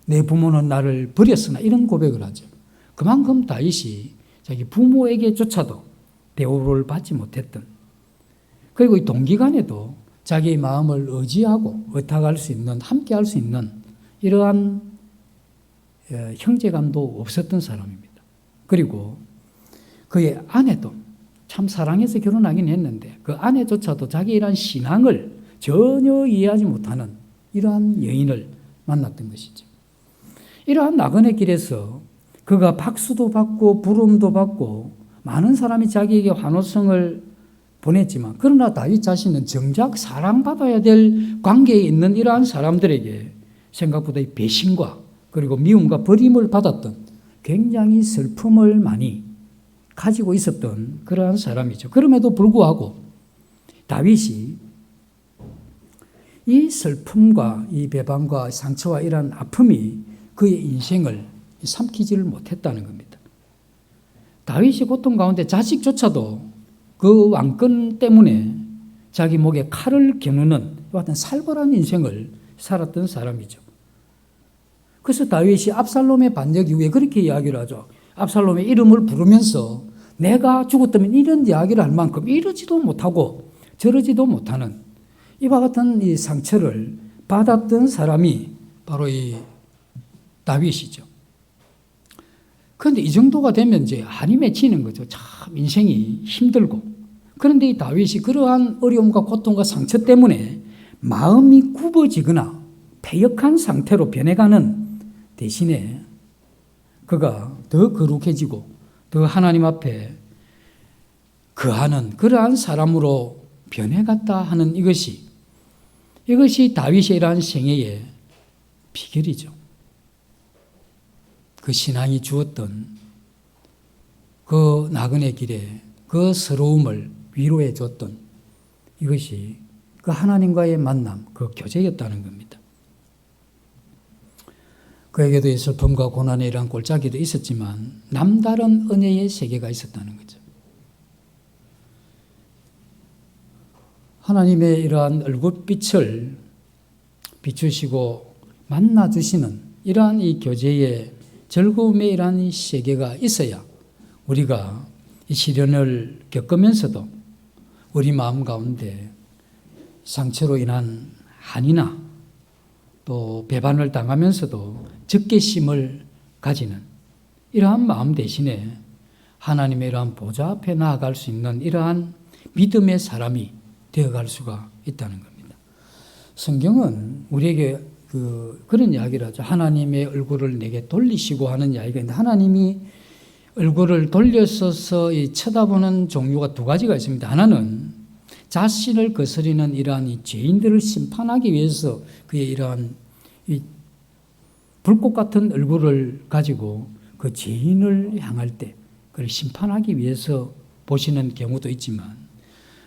내 부모는 나를 버렸으나 이런 고백을 하죠. 그만큼 다윗이 자기 부모에게조차도 대우를 받지 못했던 그리고 이 동기간에도 자기의 마음을 의지하고 의탁할 수 있는 함께 할 수 있는 이러한 형제감도 없었던 사람입니다. 그리고 그의 아내도 참 사랑해서 결혼하긴 했는데 그 아내조차도 자기의 이러한 신앙을 전혀 이해하지 못하는 이러한 여인을 만났던 것이죠. 이러한 나그네 길에서 그가 박수도 받고 부름도 받고 많은 사람이 자기에게 환호성을 보냈지만 그러나 다윗 자신은 정작 사랑받아야 될 관계에 있는 이러한 사람들에게 생각보다 이 배신과 그리고 미움과 버림을 받았던 굉장히 슬픔을 많이 가지고 있었던 그러한 사람이죠. 그럼에도 불구하고 다윗이 이 슬픔과 이 배반과 상처와 이러한 아픔이 그의 인생을 삼키지를 못했다는 겁니다. 다윗이 고통 가운데 자식조차도 그 왕권 때문에 자기 목에 칼을 겨누는 같은 살벌한 인생을 살았던 사람이죠. 그래서 다윗이 압살롬의 반역 이후에 그렇게 이야기를 하죠. 압살롬의 이름을 부르면서 내가 죽었다면 이런 이야기를 할 만큼 이러지도 못하고 저러지도 못하는 이와 같은 이 상처를 받았던 사람이 바로 이 다윗이죠. 그런데 이 정도가 되면 이제 한이 맺히는 거죠. 참 인생이 힘들고. 그런데 이 다윗이 그러한 어려움과 고통과 상처 때문에 마음이 굽어지거나 패역한 상태로 변해가는 대신에 그가 더 거룩해지고 더 하나님 앞에 거하는 그러한 사람으로 변해갔다 하는 이것이 다윗의 이러한 생애의 비결이죠. 그 신앙이 주었던 그 나그네 길에 그 서러움을 위로해 줬던 이것이 그 하나님과의 만남, 그 교제였다는 겁니다. 그에게도 이 슬픔과 고난에 이러한 골짜기도 있었지만 남다른 은혜의 세계가 있었다는 거죠. 하나님의 이러한 얼굴빛을 비추시고 만나주시는 이러한 이 교제의 즐거움의 이러한 이 세계가 있어야 우리가 이 시련을 겪으면서도 우리 마음 가운데 상처로 인한 한이나 또 배반을 당하면서도 적개심을 가지는 이러한 마음 대신에 하나님의 이러한 보좌 앞에 나아갈 수 있는 이러한 믿음의 사람이 되어갈 수가 있다는 겁니다. 성경은 우리에게 그런 이야기를 하죠. 하나님의 얼굴을 내게 돌리시고 하는 이야기가 있는데 하나님이 얼굴을 돌려서서 쳐다보는 종류가 두 가지가 있습니다. 하나는 자신을 거스리는 이러한 이 죄인들을 심판하기 위해서 그의 이러한 이 불꽃 같은 얼굴을 가지고 그 죄인을 향할 때 그를 심판하기 위해서 보시는 경우도 있지만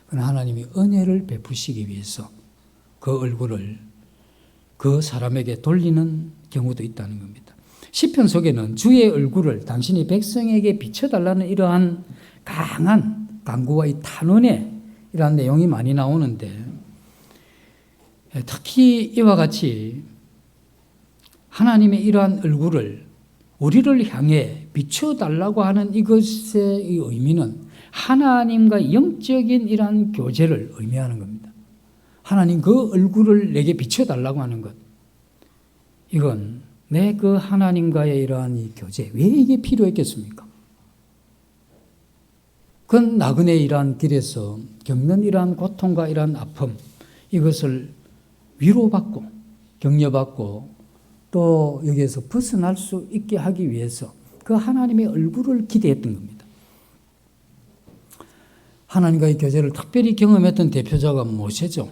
그러나 하나님이 은혜를 베푸시기 위해서 그 얼굴을 그 사람에게 돌리는 경우도 있다는 겁니다. 시편 속에는 주의 얼굴을 당신이 백성에게 비춰달라는 이러한 강한 간구와 이 탄원의 이러한 내용이 많이 나오는데 특히 이와 같이 하나님의 이러한 얼굴을 우리를 향해 비춰달라고 하는 이것의 이 의미는 하나님과 영적인 이러한 교제를 의미하는 겁니다. 하나님 그 얼굴을 내게 비춰달라고 하는 것. 이건 내 그 하나님과의 이러한 이 교제, 왜 이게 필요했겠습니까? 그 나그네의 이러한 길에서 겪는 이러한 고통과 이러한 아픔, 이것을 위로받고 격려받고 또 여기에서 벗어날 수 있게 하기 위해서 그 하나님의 얼굴을 기대했던 겁니다. 하나님과의 교제를 특별히 경험했던 대표자가 모세죠.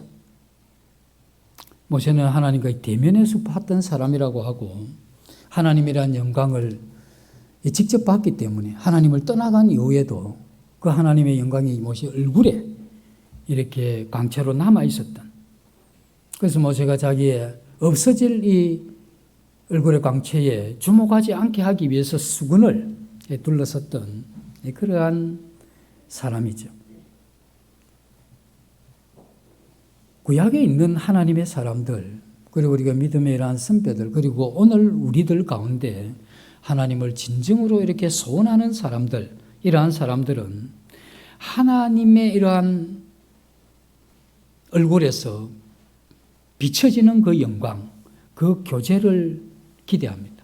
모세는 하나님과 대면에서 봤던 사람이라고 하고 하나님이란 영광을 직접 봤기 때문에 하나님을 떠나간 이후에도 그 하나님의 영광이 모세 얼굴에 이렇게 광채로 남아 있었던. 그래서 모세가 자기의 없어질 이 얼굴의 광채에 주목하지 않게 하기 위해서 수건을 둘러섰던 그러한 사람이죠. 구약에 있는 하나님의 사람들, 그리고 우리가 믿음의 이러한 선배들, 그리고 오늘 우리들 가운데 하나님을 진정으로 이렇게 소원하는 사람들, 이러한 사람들은 하나님의 이러한 얼굴에서 비춰지는 그 영광, 그 교제를 기대합니다.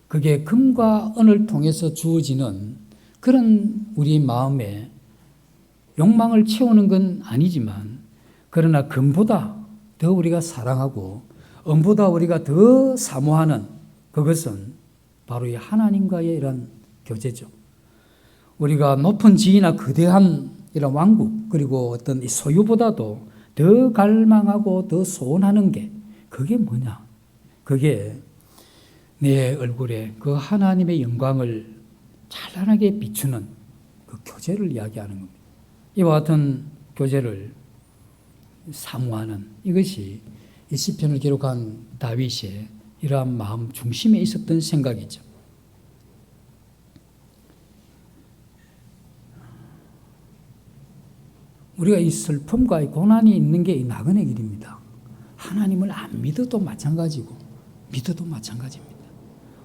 그게 금과 은을 통해서 주어지는 그런 우리 마음에 욕망을 채우는 건 아니지만 그러나 금보다 더 우리가 사랑하고 은보다 우리가 더 사모하는 그것은 바로 이 하나님과의 이런 교제죠. 우리가 높은 지위나 거대한 이런 왕국 그리고 어떤 이 소유보다도 더 갈망하고 더 소원하는 게 그게 뭐냐? 그게 내 얼굴에 그 하나님의 영광을 찬란하게 비추는 그 교제를 이야기하는 겁니다. 이와 같은 교제를 사모하는 이것이 이 시편을 기록한 다윗의 이러한 마음 중심에 있었던 생각이죠. 우리가 이 슬픔과 이 고난이 있는 게 이 나그네 길입니다. 하나님을 안 믿어도 마찬가지고 믿어도 마찬가지입니다.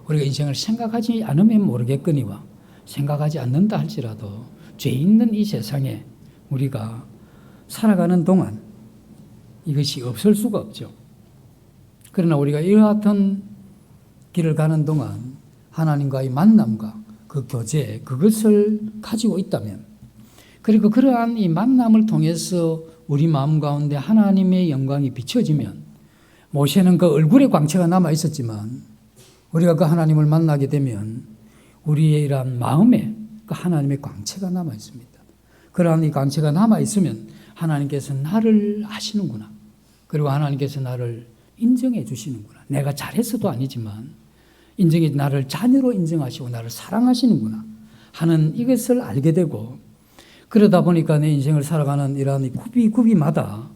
우리가 인생을 생각하지 않으면 모르겠거니와 생각하지 않는다 할지라도 죄 있는 이 세상에 우리가 살아가는 동안 이것이 없을 수가 없죠. 그러나 우리가 이와 같은 길을 가는 동안 하나님과의 만남과 그 교제, 그것을 가지고 있다면, 그리고 그러한 이 만남을 통해서 우리 마음 가운데 하나님의 영광이 비춰지면, 모세는 그 얼굴에 광채가 남아 있었지만 우리가 그 하나님을 만나게 되면 우리의 이러한 마음에 그 하나님의 광채가 남아 있습니다. 그러한 이 광채가 남아 있으면 하나님께서 나를 아시는구나. 그리고 하나님께서 나를 인정해 주시는구나. 내가 잘했어도 아니지만 인정해 나를 자녀로 인정하시고 나를 사랑하시는구나 하는 이것을 알게 되고, 그러다 보니까 내 인생을 살아가는 이러한 구비마다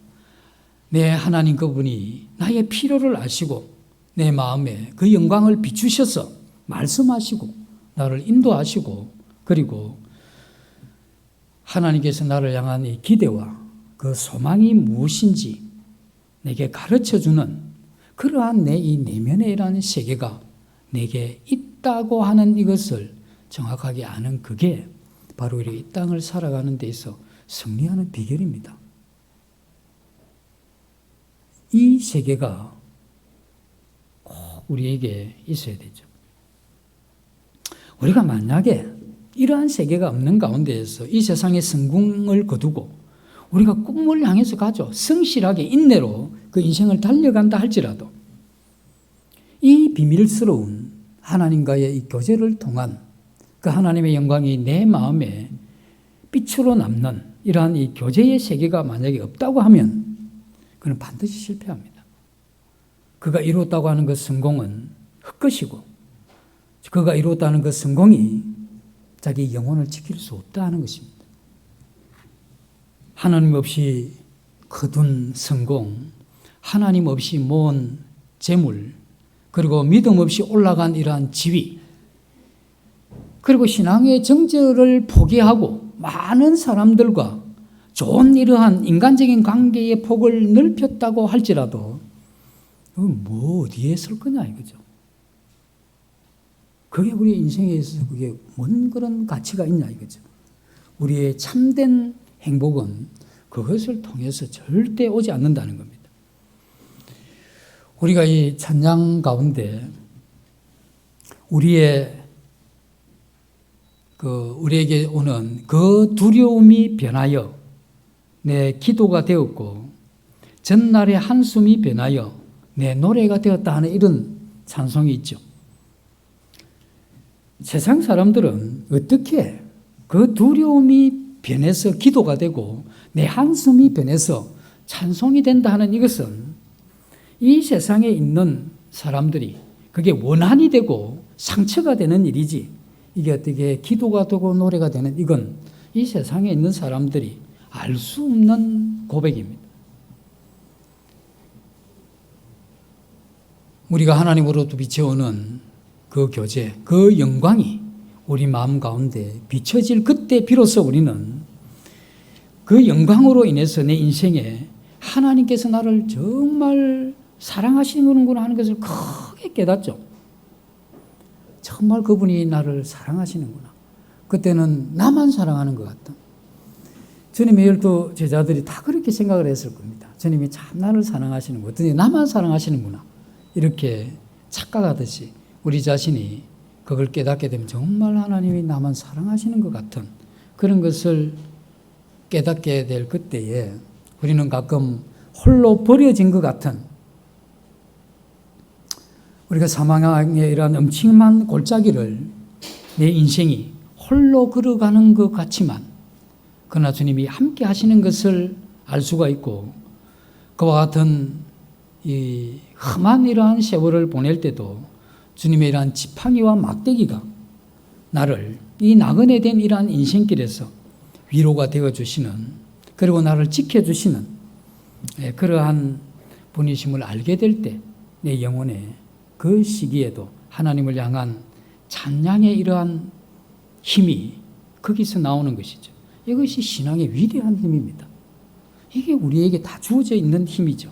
내 하나님 그분이 나의 필요를 아시고 내 마음에 그 영광을 비추셔서 말씀하시고 나를 인도하시고, 그리고 하나님께서 나를 향한 이 기대와 그 소망이 무엇인지 내게 가르쳐주는 그러한 내 이 내면에 일하는 세계가 내게 있다고 하는 이것을 정확하게 아는, 그게 바로 이 땅을 살아가는 데 있어 승리하는 비결입니다. 이 세계가 꼭 우리에게 있어야 되죠. 우리가 만약에 이러한 세계가 없는 가운데에서 이 세상의 성공을 거두고 우리가 꿈을 향해서 가죠. 성실하게 인내로 그 인생을 달려간다 할지라도 이 비밀스러운 하나님과의 이 교제를 통한 그 하나님의 영광이 내 마음에 빛으로 남는 이러한 이 교제의 세계가 만약에 없다고 하면 그는 반드시 실패합니다. 그가 이루었다고 하는 그 성공은 헛것이고, 그가 이루었다는 그 성공이 자기 영혼을 지킬 수 없다 하는 것입니다. 하나님 없이 거둔 성공, 하나님 없이 모은 재물, 그리고 믿음 없이 올라간 이러한 지위, 그리고 신앙의 정절을 포기하고 많은 사람들과 좋은 이러한 인간적인 관계의 폭을 넓혔다고 할지라도 뭐 어디에 설 거냐 이거죠. 그게 우리 인생에 있어서 그게 뭔 그런 가치가 있냐 이거죠. 우리의 참된 행복은 그것을 통해서 절대 오지 않는다는 겁니다. 우리가 이 찬양 가운데 우리에게 오는 그 두려움이 변하여 내 기도가 되었고 전날의 한숨이 변하여 내 노래가 되었다 하는 이런 찬송이 있죠. 세상 사람들은 어떻게 그 두려움이 변해서 기도가 되고 내 한숨이 변해서 찬송이 된다 하는 이것은 이 세상에 있는 사람들이 그게 원한이 되고 상처가 되는 일이지, 이게 어떻게 기도가 되고 노래가 되는, 이건 이 세상에 있는 사람들이 알 수 없는 고백입니다. 우리가 하나님으로부터 비춰오는 그 교제, 그 영광이 우리 마음 가운데 비춰질 그때 비로소 우리는 그 영광으로 인해서 내 인생에 하나님께서 나를 정말 사랑하시는구나 하는 것을 크게 깨닫죠. 정말 그분이 나를 사랑하시는구나. 그때는 나만 사랑하는 것 같다. 주님의 12 제자들이 다 그렇게 생각을 했을 겁니다. 주님이 참 나를 사랑하시는 것 같더니 나만 사랑하시는구나. 이렇게 착각하듯이 우리 자신이 그걸 깨닫게 되면 정말 하나님이 나만 사랑하시는 것 같은 그런 것을 깨닫게 될 그때에 우리는 가끔 홀로 버려진 것 같은, 우리가 사망의 이러한 엄청난 골짜기를 내 인생이 홀로 걸어가는 것 같지만 그러나 주님이 함께 하시는 것을 알 수가 있고, 그와 같은 이 험한 이러한 세월을 보낼 때도 주님의 이러한 지팡이와 막대기가 나를 이 나그네 된 이러한 인생길에서 위로가 되어주시는, 그리고 나를 지켜주시는 그러한 분이심을 알게 될 때 내 영혼에 그 시기에도 하나님을 향한 찬양의 이러한 힘이 거기서 나오는 것이죠. 이것이 신앙의 위대한 힘입니다. 이게 우리에게 다 주어져 있는 힘이죠.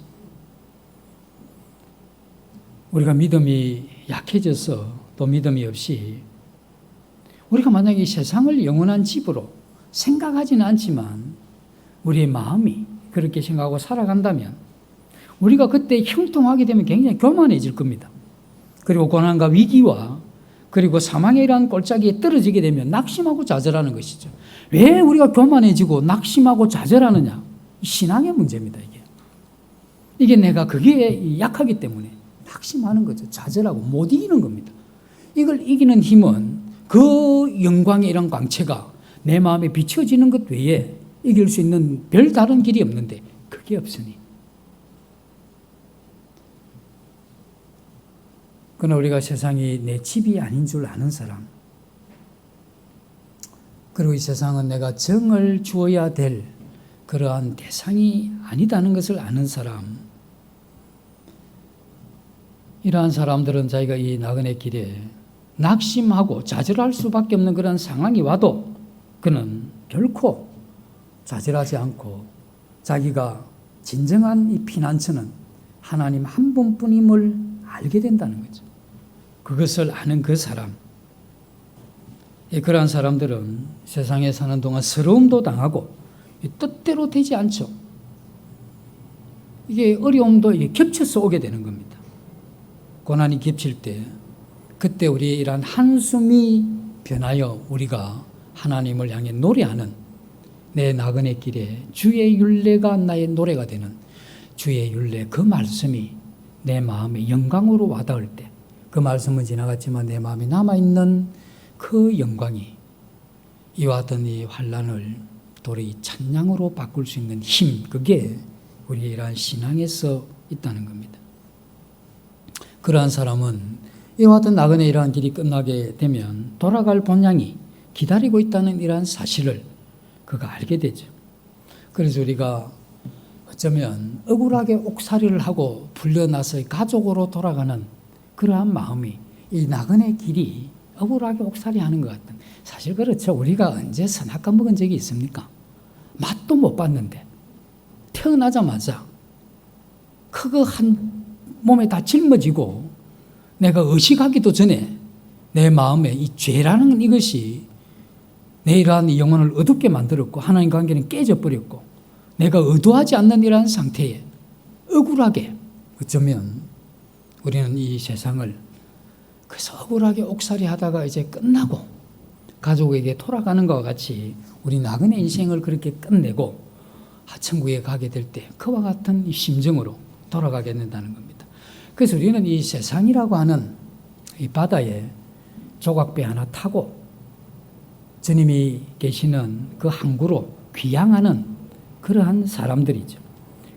우리가 믿음이 약해져서 또 믿음이 없이 우리가 만약에 세상을 영원한 집으로 생각하지는 않지만 우리의 마음이 그렇게 생각하고 살아간다면 우리가 그때 형통하게 되면 굉장히 교만해질 겁니다. 그리고 고난과 위기와 그리고 사망에 이러한 골짜기에 떨어지게 되면 낙심하고 좌절하는 것이죠. 왜 우리가 교만해지고 낙심하고 좌절하느냐? 신앙의 문제입니다. 이게 내가 그게 약하기 때문에 낙심하는 거죠. 좌절하고 못 이기는 겁니다. 이걸 이기는 힘은 그 영광의 이런 광채가 내 마음에 비춰지는 것 외에 이길 수 있는 별 다른 길이 없는데 그게 없으니. 그러나 우리가 세상이 내 집이 아닌 줄 아는 사람, 그리고 이 세상은 내가 정을 주어야 될 그러한 대상이 아니다는 것을 아는 사람, 이러한 사람들은 자기가 이 나그네 길에 낙심하고 좌절할 수밖에 없는 그런 상황이 와도 그는 결코 좌절하지 않고 자기가 진정한 이 피난처는 하나님 한 분뿐임을 알게 된다는 거죠. 그것을 아는 그 사람, 그러한 사람들은 세상에 사는 동안 서러움도 당하고 뜻대로 되지 않죠. 이게 어려움도 겹쳐서 오게 되는 겁니다. 고난이 겹칠 때 그때 우리의 이러한 한숨이 변하여 우리가 하나님을 향해 노래하는 내 나그네 길에 주의 율례가 나의 노래가 되는 주의 율례, 그 말씀이 내 마음에 영광으로 와닿을 때, 그 말씀은 지나갔지만 내 마음에 남아있는 그 영광이 이와 같은 이 환난을 도리 찬양으로 바꿀 수 있는 힘, 그게 우리의 이러한 신앙에서 있다는 겁니다. 그러한 사람은 이와 같은 나그네 이러한 길이 끝나게 되면 돌아갈 본향이 기다리고 있다는 이러한 사실을 그가 알게 되죠. 그래서 우리가 어쩌면 억울하게 옥살이를 하고 불려나서 가족으로 돌아가는 그러한 마음이 이 나그네 길이 억울하게 옥살이하는 것 같은, 사실 그렇죠. 우리가 언제 선악과 먹은 적이 있습니까? 맛도 못 봤는데 태어나자마자 그거 한 몸에 다 짊어지고 내가 의식하기도 전에 내 마음에 이 죄라는 이것이 내 이러한 영혼을 어둡게 만들었고 하나님 관계는 깨져버렸고 내가 의도하지 않는 이러한 상태에 억울하게, 어쩌면 우리는 이 세상을 그래서 억울하게 옥살이 하다가 이제 끝나고 가족에게 돌아가는 것과 같이 우리 나그네 인생을 그렇게 끝내고 하천국에 가게 될 때 그와 같은 이 심정으로 돌아가게 된다는 겁니다. 그래서 우리는 이 세상이라고 하는 이 바다에 조각배 하나 타고 주님이 계시는 그 항구로 귀향하는 그러한 사람들이죠.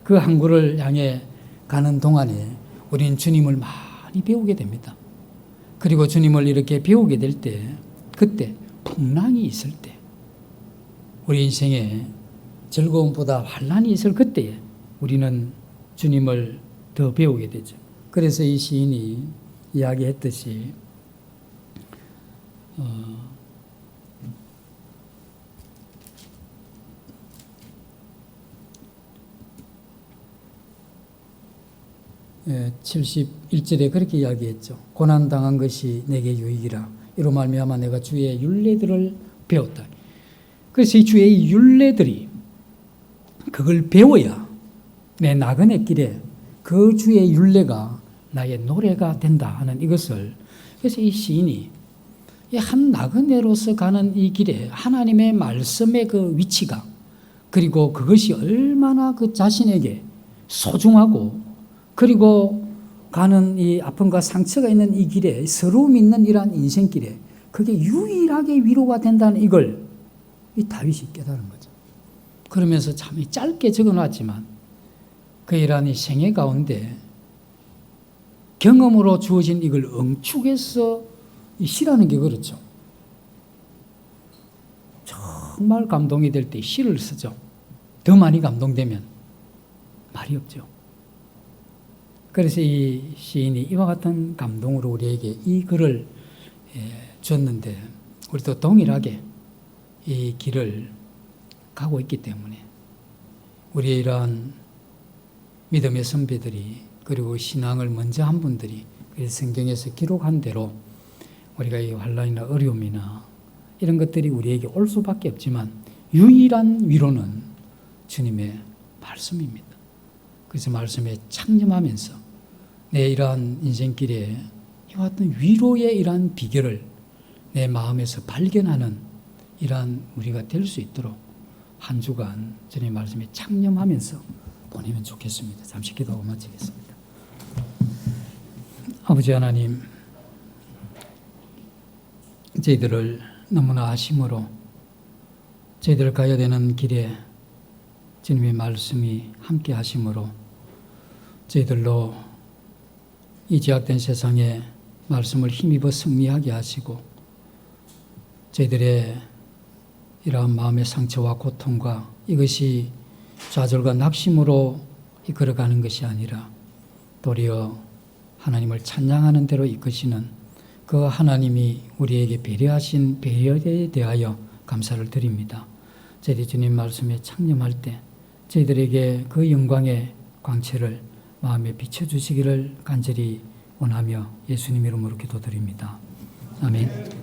그 항구를 향해 가는 동안에 우리는 주님을 많이 배우게 됩니다. 그리고 주님을 이렇게 배우게 될 때, 그때 풍랑이 있을 때, 우리 인생에 즐거움보다 환난이 있을 그때에 우리는 주님을 더 배우게 되죠. 그래서 이 시인이 이야기했듯이 71절에 그렇게 이야기했죠. 고난당한 것이 내게 유익이라. 이로 말미암아 내가 주의 율례들을 배웠다. 그래서 이 주의 율례들이 그걸 배워야 내 나그네 길에 그 주의 율례가 나의 노래가 된다 하는 이것을, 그래서 이 시인이 한 나그네로서 가는 이 길에 하나님의 말씀의 그 위치가, 그리고 그것이 얼마나 그 자신에게 소중하고, 그리고 가는 이 아픔과 상처가 있는 이 길에, 서러움이 있는 이러한 인생길에 그게 유일하게 위로가 된다는 이걸 이 다윗이 깨달은 거죠. 그러면서 참 짧게 적어놨지만 그 이러한 이 생애 가운데 경험으로 주어진 이걸 응축해서 시라는 게 그렇죠. 정말 감동이 될 때 시를 쓰죠. 더 많이 감동되면 말이 없죠. 그래서 이 시인이 이와 같은 감동으로 우리에게 이 글을 줬는데, 우리도 동일하게 이 길을 가고 있기 때문에 우리의 이러한 믿음의 선배들이, 그리고 신앙을 먼저 한 분들이 성경에서 기록한 대로 우리가 이 환난이나 어려움이나 이런 것들이 우리에게 올 수밖에 없지만 유일한 위로는 주님의 말씀입니다. 그래서 말씀에 창념하면서 내 이러한 인생길에 이와 같은 위로의 이러한 비결을 내 마음에서 발견하는 이러한 우리가 될 수 있도록 한 주간 주님 말씀에 창념하면서 보내면 좋겠습니다. 잠시 기도하고 마치겠습니다. 아버지 하나님, 저희들을 너무나 아심으로 저희들 가야 되는 길에 주님의 말씀이 함께 하심으로 저희들로 이 죄악된 세상에 말씀을 힘입어 승리하게 하시고 저희들의 이러한 마음의 상처와 고통과 이것이 좌절과 낙심으로 이끌어가는 것이 아니라 도리어 하나님을 찬양하는 대로 이끄시는 그 하나님이 우리에게 배려하신 배려에 대하여 감사를 드립니다. 저희들이 주님 말씀에 창념할 때 저희들에게 그 영광의 광채를 마음에 비춰주시기를 간절히 원하며 예수님 이름으로 기도드립니다. 아멘.